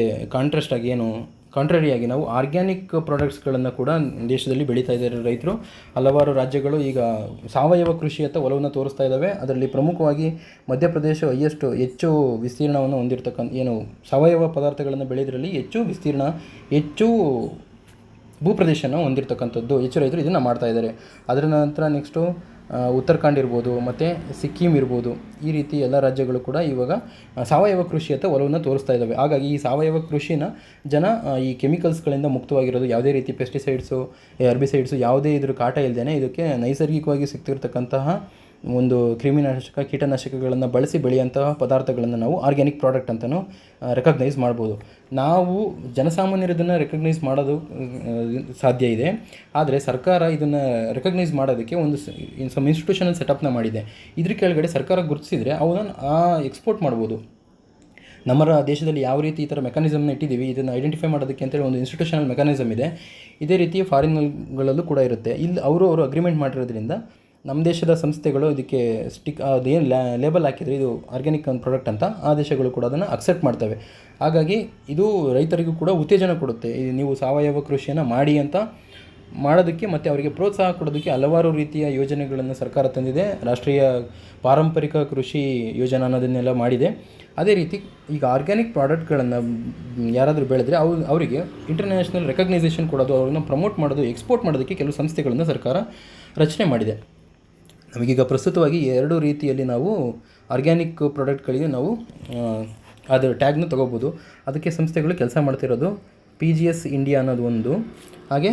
ಕಾಂಟ್ರರಿಯಾಗಿ ನಾವು ಆರ್ಗ್ಯಾನಿಕ್ ಪ್ರಾಡಕ್ಟ್ಸ್ಗಳನ್ನು ಕೂಡ ದೇಶದಲ್ಲಿ ಬೆಳೀತಾ ಇದ್ದಾರೆ ರೈತರು. ಹಲವಾರು ರಾಜ್ಯಗಳು ಈಗ ಸಾವಯವ ಕೃಷಿಯತ್ತ ಒಲವನ್ನು ತೋರಿಸ್ತಾ ಇದ್ದಾವೆ. ಅದರಲ್ಲಿ ಪ್ರಮುಖವಾಗಿ ಮಧ್ಯಪ್ರದೇಶ ಹೆಚ್ಚು ವಿಸ್ತೀರ್ಣವನ್ನು ಹೊಂದಿರತಕ್ಕಂಥ ಏನು ಸಾವಯವ ಪದಾರ್ಥಗಳನ್ನು ಬೆಳೆಯೋದ್ರಲ್ಲಿ ಹೆಚ್ಚು ಭೂಪ್ರದೇಶನ ಹೊಂದಿರತಕ್ಕಂಥದ್ದು ಹೆಚ್ಚು ರೈತರು ಇದನ್ನು ಮಾಡ್ತಾ ಇದ್ದಾರೆ. ಅದರ ನಂತರ ನೆಕ್ಸ್ಟು ಉತ್ತರಾಖಂಡ್ ಇರ್ಬೋದು, ಮತ್ತು ಸಿಕ್ಕಿಂ ಇರ್ಬೋದು, ಈ ರೀತಿ ಎಲ್ಲ ರಾಜ್ಯಗಳು ಕೂಡ ಇವಾಗ ಸಾವಯವ ಕೃಷಿಯತ್ತ ಒಲವನ್ನು ತೋರಿಸ್ತಾ ಇದ್ದಾವೆ. ಹಾಗಾಗಿ ಈ ಸಾವಯವ ಕೃಷಿನ ಈ ಕೆಮಿಕಲ್ಸ್ಗಳಿಂದ ಮುಕ್ತವಾಗಿರೋದು, ಯಾವುದೇ ರೀತಿ ಪೆಸ್ಟಿಸೈಡ್ಸು ಹರ್ಬಿಸೈಡ್ಸು ಯಾವುದೇ ಇದ್ರ ಕಾಟ ಇಲ್ಲದೇ ಇದಕ್ಕೆ ನೈಸರ್ಗಿಕವಾಗಿ ಸಿಗ್ತಿರ್ತಕ್ಕಂತಹ ಒಂದು ಕ್ರಿಮಿನಾಶಕ ಕೀಟನಾಶಕಗಳನ್ನು ಬಳಸಿ ಬೆಳೆಯುವಂತಹ ಪದಾರ್ಥಗಳನ್ನು ನಾವು ಆರ್ಗ್ಯಾನಿಕ್ ಪ್ರಾಡಕ್ಟ್ ಅಂತಲೂ ರೆಕಗ್ನೈಸ್ ಮಾಡ್ಬೋದು. ನಾವು ಜನಸಾಮಾನ್ಯರು ಇದನ್ನು ರೆಕಗ್ನೈಸ್ ಮಾಡೋದು ಸಾಧ್ಯ ಇದೆ. ಆದರೆ ಸರ್ಕಾರ ಇದನ್ನು ರೆಕಗ್ನೈಸ್ ಮಾಡೋದಕ್ಕೆ ಒಂದು ಸಮ್ ಇನ್ಸ್ಟಿಟ್ಯೂಷನಲ್ ಸೆಟಪ್ನ ಮಾಡಿದೆ. ಇದ್ರ ಕೆಳಗಡೆ ಸರ್ಕಾರ ಗುರುತಿಸಿದರೆ ಅವನ್ನ ಎಕ್ಸ್ಪೋರ್ಟ್ ಮಾಡ್ಬೋದು. ನಮ್ಮ ದೇಶದಲ್ಲಿ ಯಾವ ರೀತಿ ಈ ಥರ ಮೆಕಾನಿಸಮ್ನ ಇಟ್ಟಿದ್ದೀವಿ, ಇದನ್ನು ಐಡೆಂಟಿಫೈ ಮಾಡೋದಕ್ಕೆ ಅಂತೇಳಿ ಒಂದು ಇನ್ಸ್ಟಿಟ್ಯೂಷನಲ್ ಮೆಕಾನಿಸಮ್ ಇದೆ. ಇದೇ ರೀತಿ ಫಾರಿನ್ಗಳಲ್ಲೂ ಕೂಡ ಇರುತ್ತೆ. ಇಲ್ಲಿ ಅವರು ಅಗ್ರಿಮೆಂಟ್ ಮಾಡಿರೋದ್ರಿಂದ ನಮ್ಮ ದೇಶದ ಸಂಸ್ಥೆಗಳು ಇದಕ್ಕೆ ಅದೇನು ಲೇಬಲ್ ಹಾಕಿದರೆ ಇದು ಆರ್ಗ್ಯಾನಿಕ್ ಪ್ರಾಡಕ್ಟ್ ಅಂತ, ಆ ದೇಶಗಳು ಕೂಡ ಅದನ್ನು ಅಕ್ಸೆಪ್ಟ್ ಮಾಡ್ತವೆ. ಹಾಗಾಗಿ ಇದು ರೈತರಿಗೂ ಕೂಡ ಉತ್ತೇಜನ ಕೊಡುತ್ತೆ. ನೀವು ಸಾವಯವ ಕೃಷಿಯನ್ನು ಮಾಡಿ ಅಂತ ಮಾಡೋದಕ್ಕೆ ಮತ್ತು ಅವರಿಗೆ ಪ್ರೋತ್ಸಾಹ ಕೊಡೋದಕ್ಕೆ ಹಲವಾರು ರೀತಿಯ ಯೋಜನೆಗಳನ್ನು ಸರ್ಕಾರ ತಂದಿದೆ. ರಾಷ್ಟ್ರೀಯ ಪಾರಂಪರಿಕ ಕೃಷಿ ಯೋಜನೆ ಅನ್ನೋದನ್ನೆಲ್ಲ ಮಾಡಿದೆ. ಅದೇ ರೀತಿ ಈಗ ಆರ್ಗ್ಯಾನಿಕ್ ಪ್ರಾಡಕ್ಟ್ಗಳನ್ನು ಯಾರಾದರೂ ಬೆಳೆದರೆ ಅವರಿಗೆ ಇಂಟರ್ನ್ಯಾಷನಲ್ ರೆಕಗ್ನೈಸೇಷನ್ ಕೊಡೋದು, ಅವ್ರನ್ನ ಪ್ರಮೋಟ್ ಮಾಡೋದು, ಎಕ್ಸ್ಪೋರ್ಟ್ ಮಾಡೋದಕ್ಕೆ ಕೆಲವು ಸಂಸ್ಥೆಗಳನ್ನು ಸರ್ಕಾರ ರಚನೆ ಮಾಡಿದೆ. ನಮಗೀಗ ಪ್ರಸ್ತುತವಾಗಿ 2 ರೀತಿಯಲ್ಲಿ ನಾವು ಆರ್ಗ್ಯಾನಿಕ್ ಪ್ರಾಡಕ್ಟ್ಗಳಿಗೆ ನಾವು ಅದು ಟ್ಯಾಗ್ನ ತೊಗೋಬೋದು. ಅದಕ್ಕೆ ಸಂಸ್ಥೆಗಳು ಕೆಲಸ ಮಾಡ್ತಿರೋದು PGS ಇಂಡಿಯಾ ಅನ್ನೋದು ಒಂದು, ಹಾಗೆ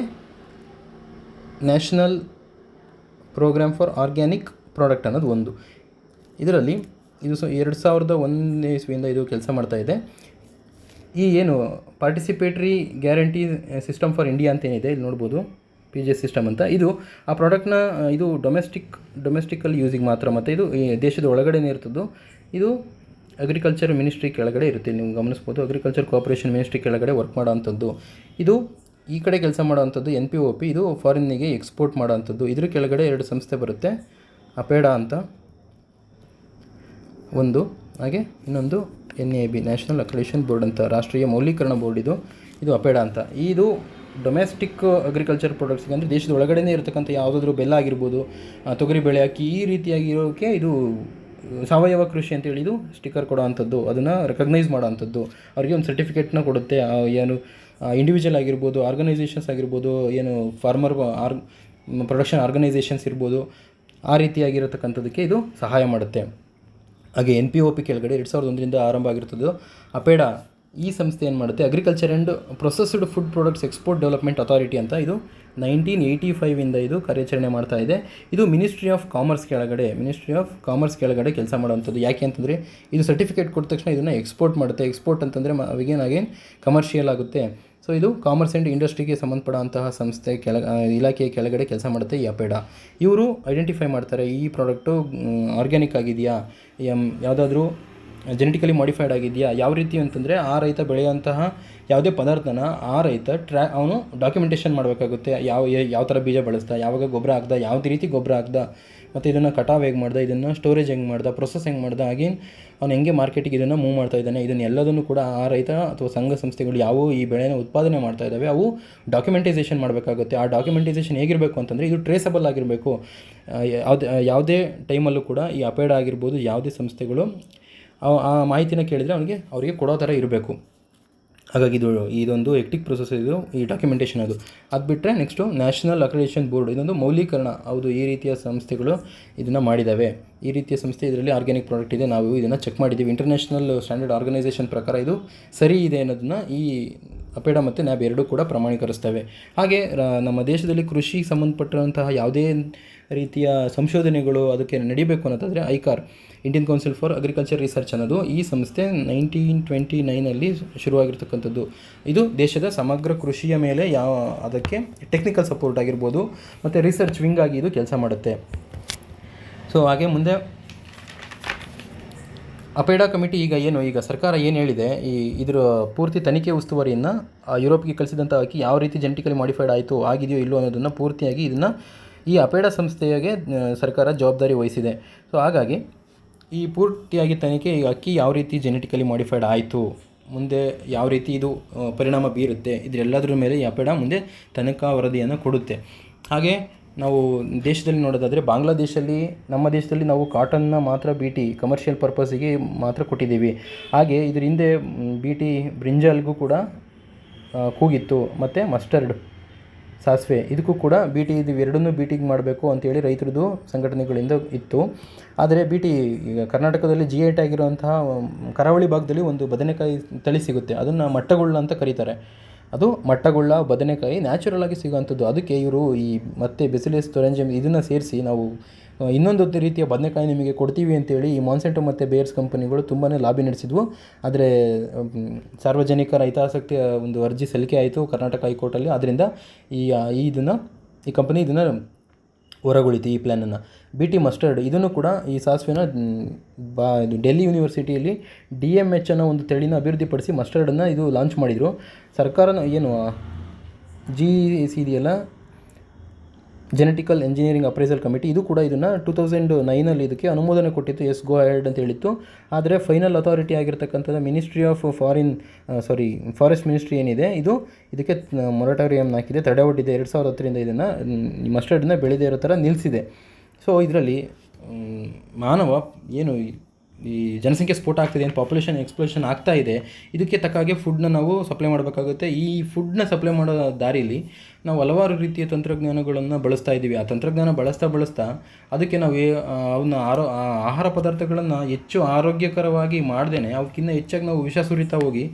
national programme for organic product ಅನ್ನೋದು ಒಂದು. ಇದರಲ್ಲಿ ಇದು 2001 ಇಸ್ವಿಯಿಂದ ಇದು ಕೆಲಸ ಮಾಡ್ತಾಯಿದೆ. ಈ ಏನು ಪಾರ್ಟಿಸಿಪೇಟ್ರಿ ಗ್ಯಾರಂಟಿ ಸಿಸ್ಟಮ್ ಫಾರ್ ಇಂಡಿಯಾ ಅಂತ ಏನಿದೆ ಇಲ್ಲಿ ನೋಡ್ಬೋದು, PGS ಸಿಸ್ಟಮ್ ಅಂತ. ಇದು ಆ ಪ್ರಾಡಕ್ಟ್ನ ಇದು ಡೊಮೆಸ್ಟಿಕಲ್ ಯೂಸಿಗೆ ಮಾತ್ರ, ಮತ್ತು ಇದು ಈ ದೇಶದ ಒಳಗಡೆನೇ ಇರ್ತದ್ದು. ಇದು ಅಗ್ರಿಕಲ್ಚರ್ ಮಿನಿಸ್ಟ್ರಿ ಕೆಳಗಡೆ ಇರುತ್ತೆ, ನೀವು ಗಮನಿಸ್ಬೋದು. ಅಗ್ರಿಕಲ್ಚರ್ ಕೋಆಪರೇಷನ್ ಮಿನಿಸ್ಟ್ರಿ ಕೆಳಗಡೆ ವರ್ಕ್ ಮಾಡೋವಂಥದ್ದು. ಇದು ಈ ಕಡೆ ಕೆಲಸ ಮಾಡೋವಂಥದ್ದು NPOP, ಇದು ಫಾರಿನ್ನಿಗೆ ಎಕ್ಸ್ಪೋರ್ಟ್ ಮಾಡೋವಂಥದ್ದು. ಇದ್ರ ಕೆಳಗಡೆ 2 ಸಂಸ್ಥೆ ಬರುತ್ತೆ, ಅಪೇಡಾ ಅಂತ ಒಂದು, ಹಾಗೆ ಇನ್ನೊಂದು NAB, ನ್ಯಾಷನಲ್ ಅಕ್ರಿಡಿಟೇಷನ್ ಬೋರ್ಡ್ ಅಂತ, ರಾಷ್ಟ್ರೀಯ ಮೌಲ್ಯೀಕರಣ ಬೋರ್ಡ್. ಇದು ಅಪೇಡಾ ಅಂತ. ಇದು ಡೊಮೆಸ್ಟಿಕ್ ಅಗ್ರಿಕಲ್ಚರ್ ಪ್ರಾಡಕ್ಟ್ಸ್ಗೆ, ಅಂದರೆ ದೇಶದ ಒಳಗಡೆನೇ ಇರತಕ್ಕಂಥ ಯಾವುದಾದ್ರೂ ಬೆಲ್ಲ ಆಗಿರ್ಬೋದು, ತೊಗರಿಬೇಳೆ, ಅಕ್ಕಿ, ಈ ರೀತಿಯಾಗಿರೋಕ್ಕೆ ಇದು ಸಾವಯವ ಕೃಷಿ ಅಂತೇಳಿ ಇದು ಸ್ಟಿಕ್ಕರ್ ಕೊಡೋ ಅಂಥದ್ದು, ಅದನ್ನು ರೆಕಗ್ನೈಸ್ ಮಾಡೋ ಅಂಥದ್ದು. ಅವರಿಗೆ ಒಂದು ಸರ್ಟಿಫಿಕೇಟ್ನ ಕೊಡುತ್ತೆ. ಏನು ಇಂಡಿವಿಜುವಲ್ ಆಗಿರ್ಬೋದು, ಆರ್ಗನೈಸೇಷನ್ಸ್ ಆಗಿರ್ಬೋದು, ಏನು ಫಾರ್ಮರ್ ಪ್ರೊಡಕ್ಷನ್ ಆರ್ಗನೈಸೇಷನ್ಸ್ ಇರ್ಬೋದು, ಆ ರೀತಿಯಾಗಿರತಕ್ಕಂಥದ್ದಕ್ಕೆ ಇದು ಸಹಾಯ ಮಾಡುತ್ತೆ. ಹಾಗೆ NPOP ಕೆಳಗಡೆ 2001ರಿಂದ ಆರಂಭ ಆಗಿರ್ತದ್ದು ಅಪೇಡಾ. ಈ ಸಂಸ್ಥೆ ಏನು ಮಾಡುತ್ತೆ, agriculture and processed food products export development authority ಅಂತ, ಇದು 1985ಇಂದ ಇದು ಕಾರ್ಯಾಚರಣೆ ಮಾಡ್ತಾ ಇದೆ. ಇದು ಮಿನಿಸ್ಟ್ರಿ ಆಫ್ ಕಾಮರ್ಸ್ ಕೆಳಗಡೆ ಕೆಲಸ ಮಾಡುವಂಥದ್ದು. ಯಾಕೆ ಅಂತಂದರೆ ಇದು ಸರ್ಟಿಫಿಕೇಟ್ ಕೊಟ್ಟ ತಕ್ಷಣ ಇದನ್ನು ಎಕ್ಸ್ಪೋರ್ಟ್ ಮಾಡುತ್ತೆ. ಎಕ್ಸ್ಪೋರ್ಟ್ ಅಂತಂದರೆ ಅಗೇನ್ ಕಮರ್ಷಿಯಲ್ ಆಗುತ್ತೆ. ಸೊ ಇದು ಕಾಮರ್ಸ್ ಆ್ಯಂಡ್ ಇಂಡಸ್ಟ್ರಿಗೆ ಸಂಬಂಧಪಡುವಂತಹ ಸಂಸ್ಥೆ ಇಲಾಖೆಯ ಕೆಳಗಡೆ ಕೆಲಸ ಮಾಡುತ್ತೆ ಈ ಅಪೇಡಾ. ಇವರು ಐಡೆಂಟಿಫೈ ಮಾಡ್ತಾರೆ, ಈ ಪ್ರಾಡಕ್ಟು ಆರ್ಗ್ಯಾನಿಕ್ ಆಗಿದೆಯಾ, ಯಾವುದಾದ್ರೂ ಜೆನೆಟಿಕಲಿ ಮಾಡಿಫೈಡ್ ಆಗಿದೆಯಾ, ಯಾವ ರೀತಿ ಅಂತಂದರೆ ಆ ರೈತ ಬೆಳೆಯುವಂತಹ ಯಾವುದೇ ಪದಾರ್ಥನ ಆ ರೈತ ಅವನು ಡಾಕ್ಯುಮೆಂಟೇಷನ್ ಮಾಡಬೇಕಾಗುತ್ತೆ. ಯಾವ ಥರ ಬೀಜ ಬಳಸ್ದ, ಯಾವಾಗ ಗೊಬ್ಬರ ಹಾಕ್ದ, ಯಾವುದೇ ರೀತಿ ಗೊಬ್ಬರ ಹಾಕ್ದ, ಮತ್ತು ಇದನ್ನು ಕಟಾವು ಹೇಗೆ ಮಾಡ್ದೆ, ಇದನ್ನು ಸ್ಟೋರೇಜ್ ಹೆಂಗೆ ಮಾಡ್ದೆ, ಪ್ರೊಸೆಸ್ ಹೆಂಗೆ ಮಾಡ್ದೆ, ಹಾಗೇನು ಅವ್ನು ಹೆಂಗೆ ಮಾರ್ಕೆಟಿಗೆ ಇದನ್ನು ಮೂವ್ ಮಾಡ್ತಾ ಇದ್ದಾನೆ, ಇದನ್ನೆಲ್ಲದನ್ನು ಕೂಡ ಆ ರೈತ ಅಥವಾ ಸಂಘ ಸಂಸ್ಥೆಗಳು ಯಾವುವು ಈ ಬೆಳೆನ ಉತ್ಪಾದನೆ ಮಾಡ್ತಾ ಇದ್ದಾವೆ ಅವು ಡಾಕ್ಯುಮೆಂಟೈಸೇಷನ್ ಮಾಡಬೇಕಾಗುತ್ತೆ. ಆ ಡಾಕ್ಯುಮೆಂಟೈಸೇಷನ್ ಹೇಗಿರಬೇಕು ಅಂತಂದರೆ ಇದು ಟ್ರೇಸಬಲ್ ಆಗಿರಬೇಕು. ಯಾವುದೇ ಟೈಮಲ್ಲೂ ಕೂಡ ಈ ಅಪೇಡಾ ಆಗಿರ್ಬೋದು, ಯಾವುದೇ ಸಂಸ್ಥೆಗಳು ಆ ಮಾಹಿತಿನ ಕೇಳಿದರೆ ಅವರಿಗೆ ಕೊಡೋ ಥರ ಇರಬೇಕು. ಹಾಗಾಗಿ ಇದೊಂದು ಎಕ್ಟಿಕ್ ಪ್ರೊಸೆಸ್, ಇದು ಈ ಡಾಕ್ಯುಮೆಂಟೇಷನ್. ಅದು ಬಿಟ್ಟರೆ ನೆಕ್ಸ್ಟು ನ್ಯಾಷನಲ್ ಅಕ್ರಿಡಿಟೇಷನ್ ಬೋರ್ಡ್, ಇದೊಂದು ಮೌಲ್ಯೀಕರಣ. ಹೌದು, ಈ ರೀತಿಯ ಸಂಸ್ಥೆಗಳು ಇದನ್ನು ಮಾಡಿದ್ದಾವೆ. ಈ ರೀತಿಯ ಸಂಸ್ಥೆ, ಇದರಲ್ಲಿ ಆರ್ಗ್ಯಾನಿಕ್ ಪ್ರಾಡಕ್ಟ್ ಇದೆ, ನಾವು ಇದನ್ನು ಚೆಕ್ ಮಾಡಿದ್ದೀವಿ, ಇಂಟರ್ನ್ಯಾಷನಲ್ ಸ್ಟ್ಯಾಂಡರ್ಡ್ ಆರ್ಗನೈಸೇಷನ್ ಪ್ರಕಾರ ಇದು ಸರಿ ಇದೆ ಅನ್ನೋದನ್ನು ಈ ಅಪೇಡಾ ಮತ್ತು NAB ಎರಡೂ ಕೂಡ ಪ್ರಮಾಣೀಕರಿಸ್ತವೆ. ಹಾಗೆ ನಮ್ಮ ದೇಶದಲ್ಲಿ ಕೃಷಿಗೆ ಸಂಬಂಧಪಟ್ಟಿರುವಂತಹ ಯಾವುದೇ ರೀತಿಯ ಸಂಶೋಧನೆಗಳು ಅದಕ್ಕೆ ನಡೀಬೇಕು ಅನ್ನೋದಾದರೆ ICAR, Indian Council for Agriculture Research ಅನ್ನೋದು ಈ ಸಂಸ್ಥೆ 1929ನಲ್ಲಿ ಶುರುವಾಗಿರ್ತಕ್ಕಂಥದ್ದು. ಇದು ದೇಶದ ಸಮಗ್ರ ಕೃಷಿಯ ಮೇಲೆ ಅದಕ್ಕೆ ಟೆಕ್ನಿಕಲ್ ಸಪೋರ್ಟ್ ಆಗಿರ್ಬೋದು ಮತ್ತು ರಿಸರ್ಚ್ ವಿಂಗ್ ಆಗಿ ಇದು ಕೆಲಸ ಮಾಡುತ್ತೆ. ಸೊ ಹಾಗೆ ಮುಂದೆ ಅಪೇಡಾ ಕಮಿಟಿ ಈಗ ಸರ್ಕಾರ ಏನು ಹೇಳಿದೆ, ಇದರ ಪೂರ್ತಿ ತನಿಖೆ ಉಸ್ತುವಾರಿಯನ್ನು ಯುರೋಪ್ಗೆ ಕಳಿಸಿದಂಥ ಅಕ್ಕಿ ಯಾವ ರೀತಿ ಜೆನೆಟಿಕಲಿ ಮಾಡಿಫೈಡ್ ಆಯಿತು, ಆಗಿದೆಯೋ ಇಲ್ಲೋ ಅನ್ನೋದನ್ನು ಪೂರ್ತಿಯಾಗಿ ಈ ಅಪೇಡಾ ಸಂಸ್ಥೆಗೆ ಸರ್ಕಾರ ಜವಾಬ್ದಾರಿ ವಹಿಸಿದೆ. ಸೊ ಹಾಗಾಗಿ ಈ ಪೂರ್ತಿಯಾಗಿ ತನಿಖೆ, ಈ ಅಕ್ಕಿ ಯಾವ ರೀತಿ ಜೆನೆಟಿಕಲಿ ಮಾಡಿಫೈಡ್ ಆಯಿತು, ಮುಂದೆ ಯಾವ ರೀತಿ ಇದು ಪರಿಣಾಮ ಬೀರುತ್ತೆ, ಇದರೆಲ್ಲದರ ಮೇಲೆ ಈ ಅಪೇಡಾ ಮುಂದೆ ತನಿಖಾ ವರದಿಯನ್ನು ಕೊಡುತ್ತೆ. ಹಾಗೆ ನಾವು ದೇಶದಲ್ಲಿ ನೋಡೋದಾದರೆ ನಮ್ಮ ದೇಶದಲ್ಲಿ ನಾವು ಕಾಟನ್ನ ಮಾತ್ರ BT ಕಮರ್ಷಿಯಲ್ ಪರ್ಪಸ್ಸಿಗೆ ಮಾತ್ರ ಕೊಟ್ಟಿದ್ದೀವಿ. ಹಾಗೆ ಇದ್ರ ಹಿಂದೆ BT ಬ್ರಿಂಜಾಲ್ಗೂ ಕೂಡ ಕೂಗಿತ್ತು, ಮತ್ತು ಮಸ್ಟರ್ಡ್ ಸಾಸಿವೆ ಇದಕ್ಕೂ ಕೂಡ BT, ಇದು ಎರಡನ್ನೂ BTಗೆ ಮಾಡಬೇಕು ಅಂತೇಳಿ ರೈತರದ್ದು ಸಂಘಟನೆಗಳಿಂದ ಇತ್ತು. ಆದರೆ BT ಈಗ ಕರ್ನಾಟಕದಲ್ಲಿ GI ಆಗಿರುವಂತಹ ಕರಾವಳಿ ಭಾಗದಲ್ಲಿ ಒಂದು ಬದನೆಕಾಯಿ ತಳಿ ಸಿಗುತ್ತೆ, ಅದನ್ನು ಮಟ್ಟಗುಳ್ಳ ಅಂತ ಕರೀತಾರೆ. ಅದು ಮಟ್ಟಗುಳ್ಳ ಬದನೆಕಾಯಿ ನ್ಯಾಚುರಲ್ ಆಗಿ ಸಿಗೋವಂಥದ್ದು. ಅದಕ್ಕೆ ಇವರು ಮತ್ತೆ ಬೆಸಿಲಸ್ ಥೊರಾಂಜಿಯಮ್ ಇದನ್ನು ಸೇರಿಸಿ ನಾವು ಇನ್ನೊಂದು ರೀತಿಯ ಬದನೆಕಾಯಿ ನಿಮಗೆ ಕೊಡ್ತೀವಿ ಅಂತೇಳಿ ಈ ಮಾನ್ಸೆಂಟೊ ಮತ್ತು ಬೇಯರ್ಸ್ ಕಂಪನಿಗಳು ತುಂಬಾ ಲಾಬಿ ನಡೆಸಿದ್ವು. ಆದರೆ ಸಾರ್ವಜನಿಕರ ಹಿತಾಸಕ್ತಿಯ ಒಂದು ಅರ್ಜಿ ಸಲ್ಲಿಕೆ ಆಯಿತು ಕರ್ನಾಟಕ ಹೈಕೋರ್ಟಲ್ಲಿ. ಆದ್ದರಿಂದ ಈ ಕಂಪನಿ ಇದನ್ನು ಹೊರಗುಳಿತು ಈ ಪ್ಲ್ಯಾನನ್ನು. BT ಮಸ್ಟರ್ಡ್ ಇದನ್ನು ಕೂಡ ಈ ಸಾಸಿವೆನ ಡೆಲ್ಲಿ ಯೂನಿವರ್ಸಿಟಿಯಲ್ಲಿ DMH ಅನ್ನೋ ಒಂದು ತಳಿನ ಅಭಿವೃದ್ಧಿಪಡಿಸಿ ಮಸ್ಟರ್ಡನ್ನು ಇದು ಲಾಂಚ್ ಮಾಡಿದರು. ಸರ್ಕಾರನ GEC ಇದೆಯಲ್ಲ, ಜೆನೆಟಿಕಲ್ ಎಂಜಿನಿಯರಿಂಗ್ ಅಪ್ರೈಸಲ್ ಕಮಿಟಿ, ಇದು ಕೂಡ ಇದನ್ನು 2009ನಲ್ಲಿ ಇದಕ್ಕೆ ಅನುಮೋದನೆ ಕೊಟ್ಟಿತ್ತು, ಎಸ್ ಗೋ ಅಹೆಡ್ ಅಂತ ಹೇಳಿತ್ತು. ಆದರೆ ಫೈನಲ್ ಅಥಾರಿಟಿ ಆಗಿರ್ತಕ್ಕಂಥದ್ದು ಮಿನಿಸ್ಟ್ರಿ ಆಫ್ ಫಾರೆಸ್ಟ್ ಮಿನಿಸ್ಟ್ರಿ ಏನಿದೆ, ಇದಕ್ಕೆ ಮೊರಟೋರಿಯಂ ಹಾಕಿದೆ, ತಡೆ ಒಡ್ಡಿದೆ. 2010ರಿಂದ ಇದನ್ನು ಮಸ್ಟರ್ಡನ್ನ ಬೆಳೆದೇ ಇರೋ ಥರ ನಿಲ್ಲಿಸಿದೆ. ಸೊ ಇದರಲ್ಲಿ ಮಾನವ ಈ ಜನಸಂಖ್ಯೆ ಸ್ಫೋಟ ಆಗ್ತಿದೆ, ಏನು ಪಾಪ್ಯುಲೇಷನ್ ಎಕ್ಸ್ಪ್ಲೋಷನ್ ಆಗ್ತಾ ಇದೆ, ಇದಕ್ಕೆ ತಕ್ಕ ಹಾಗೆ ಫುಡ್ನ ನಾವು ಸಪ್ಲೈ ಮಾಡಬೇಕಾಗುತ್ತೆ. ಈ ಫುಡ್ನ ಸಪ್ಲೈ ಮಾಡೋ ದಾರಿಲಿ ನಾವು ಹಲವಾರು ರೀತಿಯ ತಂತ್ರಜ್ಞಾನಗಳನ್ನು ಬಳಸ್ತಾ ಇದ್ದೀವಿ. ಆ ತಂತ್ರಜ್ಞಾನ ಬಳಸ್ತಾ ಅದಕ್ಕೆ ನಾವು ಅವನ್ನ ಆಹಾರ ಪದಾರ್ಥಗಳನ್ನು ಹೆಚ್ಚು ಆರೋಗ್ಯಕರವಾಗಿ ಮಾಡ್ದೇನೆ ಅವಕ್ಕಿಂತ ಹೆಚ್ಚಾಗಿ ನಾವು ವಿಷ ಸುರಿತಾ ಹೋಗಿ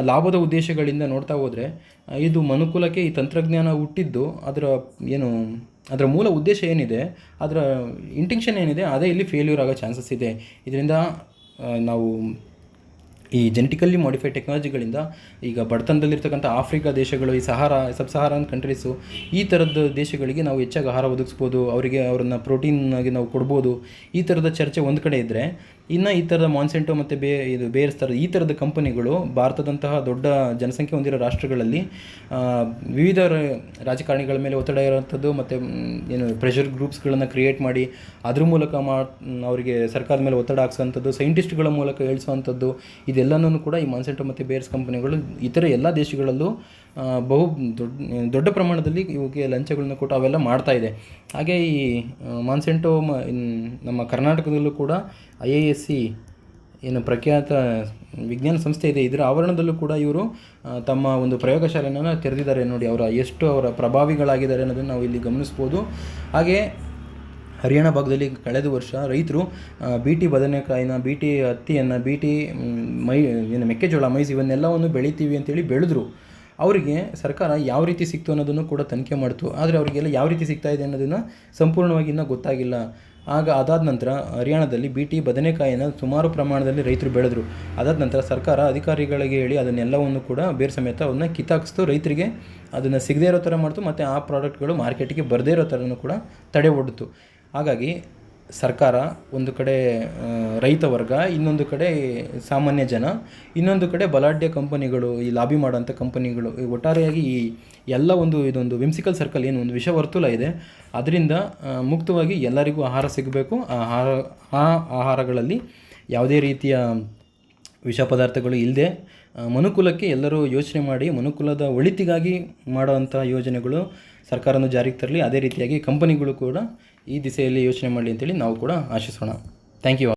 ಲಾಭದ ಉದ್ದೇಶಗಳಿಂದ ನೋಡ್ತಾ ಹೋದರೆ ಇದು ಮನುಕುಲಕ್ಕೆ ಈ ತಂತ್ರಜ್ಞಾನ ಹುಟ್ಟಿದ್ದು ಅದರ ಮೂಲ ಉದ್ದೇಶ ಏನಿದೆ, ಅದರ ಇಂಟೆನ್ಷನ್ ಏನಿದೆ, ಅದೇ ಇಲ್ಲಿ ಫೇಲ್ಯೂರ್ ಆಗೋ ಚಾನ್ಸಸ್ ಇದೆ. ಇದರಿಂದ ನಾವು ಈ ಜೆನೆಟಿಕಲಿ ಮಾಡಿಫೈಡ್ ಟೆಕ್ನಾಲಜಿಗಳಿಂದ ಈಗ ಬಡತನದಲ್ಲಿರ್ತಕ್ಕಂಥ ಆಫ್ರಿಕಾ ದೇಶಗಳು, ಈ ಸಬ್ ಸಹಾರನ್ ಕಂಟ್ರೀಸು, ಈ ಥರದ ದೇಶಗಳಿಗೆ ನಾವು ಹೆಚ್ಚಾಗಿ ಆಹಾರ ಒದಗಿಸ್ಬೋದು, ಅವ್ರನ್ನ ಪ್ರೋಟೀನಾಗಿ ನಾವು ಕೊಡ್ಬೋದು. ಈ ಥರದ ಚರ್ಚೆ ಒಂದು ಕಡೆ ಇದ್ದರೆ, ಇನ್ನು ಈ ಥರದ ಮಾನ್ಸೆಂಟೋ ಮತ್ತು ಬೇರ್ಸ್ ಥರದ ಈ ಥರದ ಕಂಪನಿಗಳು ಭಾರತದಂತಹ ದೊಡ್ಡ ಜನಸಂಖ್ಯೆ ಹೊಂದಿರೋ ರಾಷ್ಟ್ರಗಳಲ್ಲಿ ವಿವಿಧ ರಾಜಕಾರಣಿಗಳ ಮೇಲೆ ಒತ್ತಡ ಇರೋವಂಥದ್ದು ಮತ್ತು ಪ್ರೆಷರ್ ಗ್ರೂಪ್ಸ್ಗಳನ್ನು ಕ್ರಿಯೇಟ್ ಮಾಡಿ ಅದ್ರ ಮೂಲಕ ಅವರಿಗೆ ಸರ್ಕಾರದ ಮೇಲೆ ಒತ್ತಡ ಹಾಕ್ಸೋವಂಥದ್ದು, ಸೈಂಟಿಸ್ಟ್ಗಳ ಮೂಲಕ ಹೇಳಿಸುವಂಥದ್ದು, ಇದೆಲ್ಲನೂ ಕೂಡ ಈ ಮಾನ್ಸೆಂಟೋ ಮತ್ತು ಬೇರ್ಸ್ ಕಂಪನಿಗಳು ಇತರ ಎಲ್ಲ ದೇಶಗಳಲ್ಲೂ ಬಹು ದೊಡ್ಡ ಪ್ರಮಾಣದಲ್ಲಿ ಇವಕ್ಕೆ ಲಂಚಗಳನ್ನ ಕೊಟ್ಟು ಅವೆಲ್ಲ ಮಾಡ್ತಾ ಇದೆ. ಹಾಗೆ ಈ ಮಾನ್ಸೆಂಟೋ ನಮ್ಮ ಕರ್ನಾಟಕದಲ್ಲೂ ಕೂಡ IISc ಏನು ಪ್ರಖ್ಯಾತ ವಿಜ್ಞಾನ ಸಂಸ್ಥೆ ಇದೆ, ಇದರ ಆವರಣದಲ್ಲೂ ಕೂಡ ಇವರು ತಮ್ಮ ಒಂದು ಪ್ರಯೋಗಶಾಲೆಯನ್ನು ತೆರೆದಿದ್ದಾರೆ. ನೋಡಿ ಅವರ ಪ್ರಭಾವಿಗಳಾಗಿದ್ದಾರೆ ಅನ್ನೋದನ್ನು ನಾವು ಇಲ್ಲಿ ಗಮನಿಸ್ಬೋದು. ಹಾಗೆ ಹರಿಯಾಣ ಭಾಗದಲ್ಲಿ ಕಳೆದ ವರ್ಷ ರೈತರು BT ಬದನೆಕಾಯಿನ, BT ಹತ್ತಿಯನ್ನು, BT ಮೆಕ್ಕೆಜೋಳ, ಮೈಸ್ ಇವನ್ನೆಲ್ಲವನ್ನು ಬೆಳಿತೀವಿ ಅಂತೇಳಿ ಬೆಳೆದ್ರು. ಅವರಿಗೆ ಸರ್ಕಾರ ಯಾವ ರೀತಿ ಸಿಕ್ತು ಅನ್ನೋದನ್ನು ಕೂಡ ತನಿಖೆ ಮಾಡ್ತು. ಆದರೆ ಅವರಿಗೆಲ್ಲ ಯಾವ ರೀತಿ ಸಿಗ್ತಾ ಇದೆ ಅನ್ನೋದನ್ನು ಸಂಪೂರ್ಣವಾಗಿ ಇನ್ನೂ ಗೊತ್ತಾಗಿಲ್ಲ. ಅದಾದ ನಂತರ ಹರಿಯಾಣದಲ್ಲಿ BT ಬದನೆಕಾಯಿನ ಸುಮಾರು ಪ್ರಮಾಣದಲ್ಲಿ ರೈತರು ಬೆಳೆದ್ರು. ಅದಾದ ನಂತರ ಸರ್ಕಾರ ಅಧಿಕಾರಿಗಳಿಗೆ ಹೇಳಿ ಅದನ್ನೆಲ್ಲವನ್ನು ಕೂಡ ಬೇರೆ ಸಮೇತ ಅವನ್ನ ಕಿತ್ತಾಕಿಸ್ತು, ರೈತರಿಗೆ ಅದನ್ನು ಸಿಗದೇ ಇರೋ ಥರ ಮಾಡ್ತು, ಮತ್ತು ಆ ಪ್ರಾಡಕ್ಟ್ಗಳು ಮಾರ್ಕೆಟಿಗೆ ಬರದೇ ಇರೋ ಥರನೂ ಕೂಡ ತಡೆ ಒಡ್ಡಿತು. ಹಾಗಾಗಿ ಸರ್ಕಾರ ಒಂದು ಕಡೆ ರೈತ ವರ್ಗ, ಇನ್ನೊಂದು ಕಡೆ ಸಾಮಾನ್ಯ ಜನ, ಇನ್ನೊಂದು ಕಡೆ ಬಲಾಢ್ಯ ಕಂಪನಿಗಳು, ಈ ಲಾಬಿ ಮಾಡೋಂಥ ಕಂಪನಿಗಳು, ಒಟ್ಟಾರೆಯಾಗಿ ಈ ಎಲ್ಲ ಇದೊಂದು ವಿಮ್ಸಿಕಲ್ ಸರ್ಕಲ್, ಏನು ಒಂದು ವಿಷವರ್ತುಲ ಇದೆ, ಅದರಿಂದ ಮುಕ್ತವಾಗಿ ಎಲ್ಲರಿಗೂ ಆಹಾರ ಸಿಗಬೇಕು. ಆ ಆಹಾರಗಳಲ್ಲಿ ಯಾವುದೇ ರೀತಿಯ ವಿಷ ಪದಾರ್ಥಗಳು ಇಲ್ಲದೆ ಮನುಕುಲಕ್ಕೆ ಎಲ್ಲರೂ ಯೋಚನೆ ಮಾಡಿ ಮನುಕುಲದ ಒಳಿತಿಗಾಗಿ ಮಾಡುವಂಥ ಯೋಜನೆಗಳು ಸರ್ಕಾರನೂ ಜಾರಿಗೆ ತರಲಿ. ಅದೇ ರೀತಿಯಾಗಿ ಕಂಪನಿಗಳು ಕೂಡ ಈ ದಿಸೆಯಲ್ಲಿ ಯೋಚನೆ ಮಾಡಲಿ ಅಂತೇಳಿ ನಾವು ಕೂಡ ಆಶಿಸೋಣ. Thank you.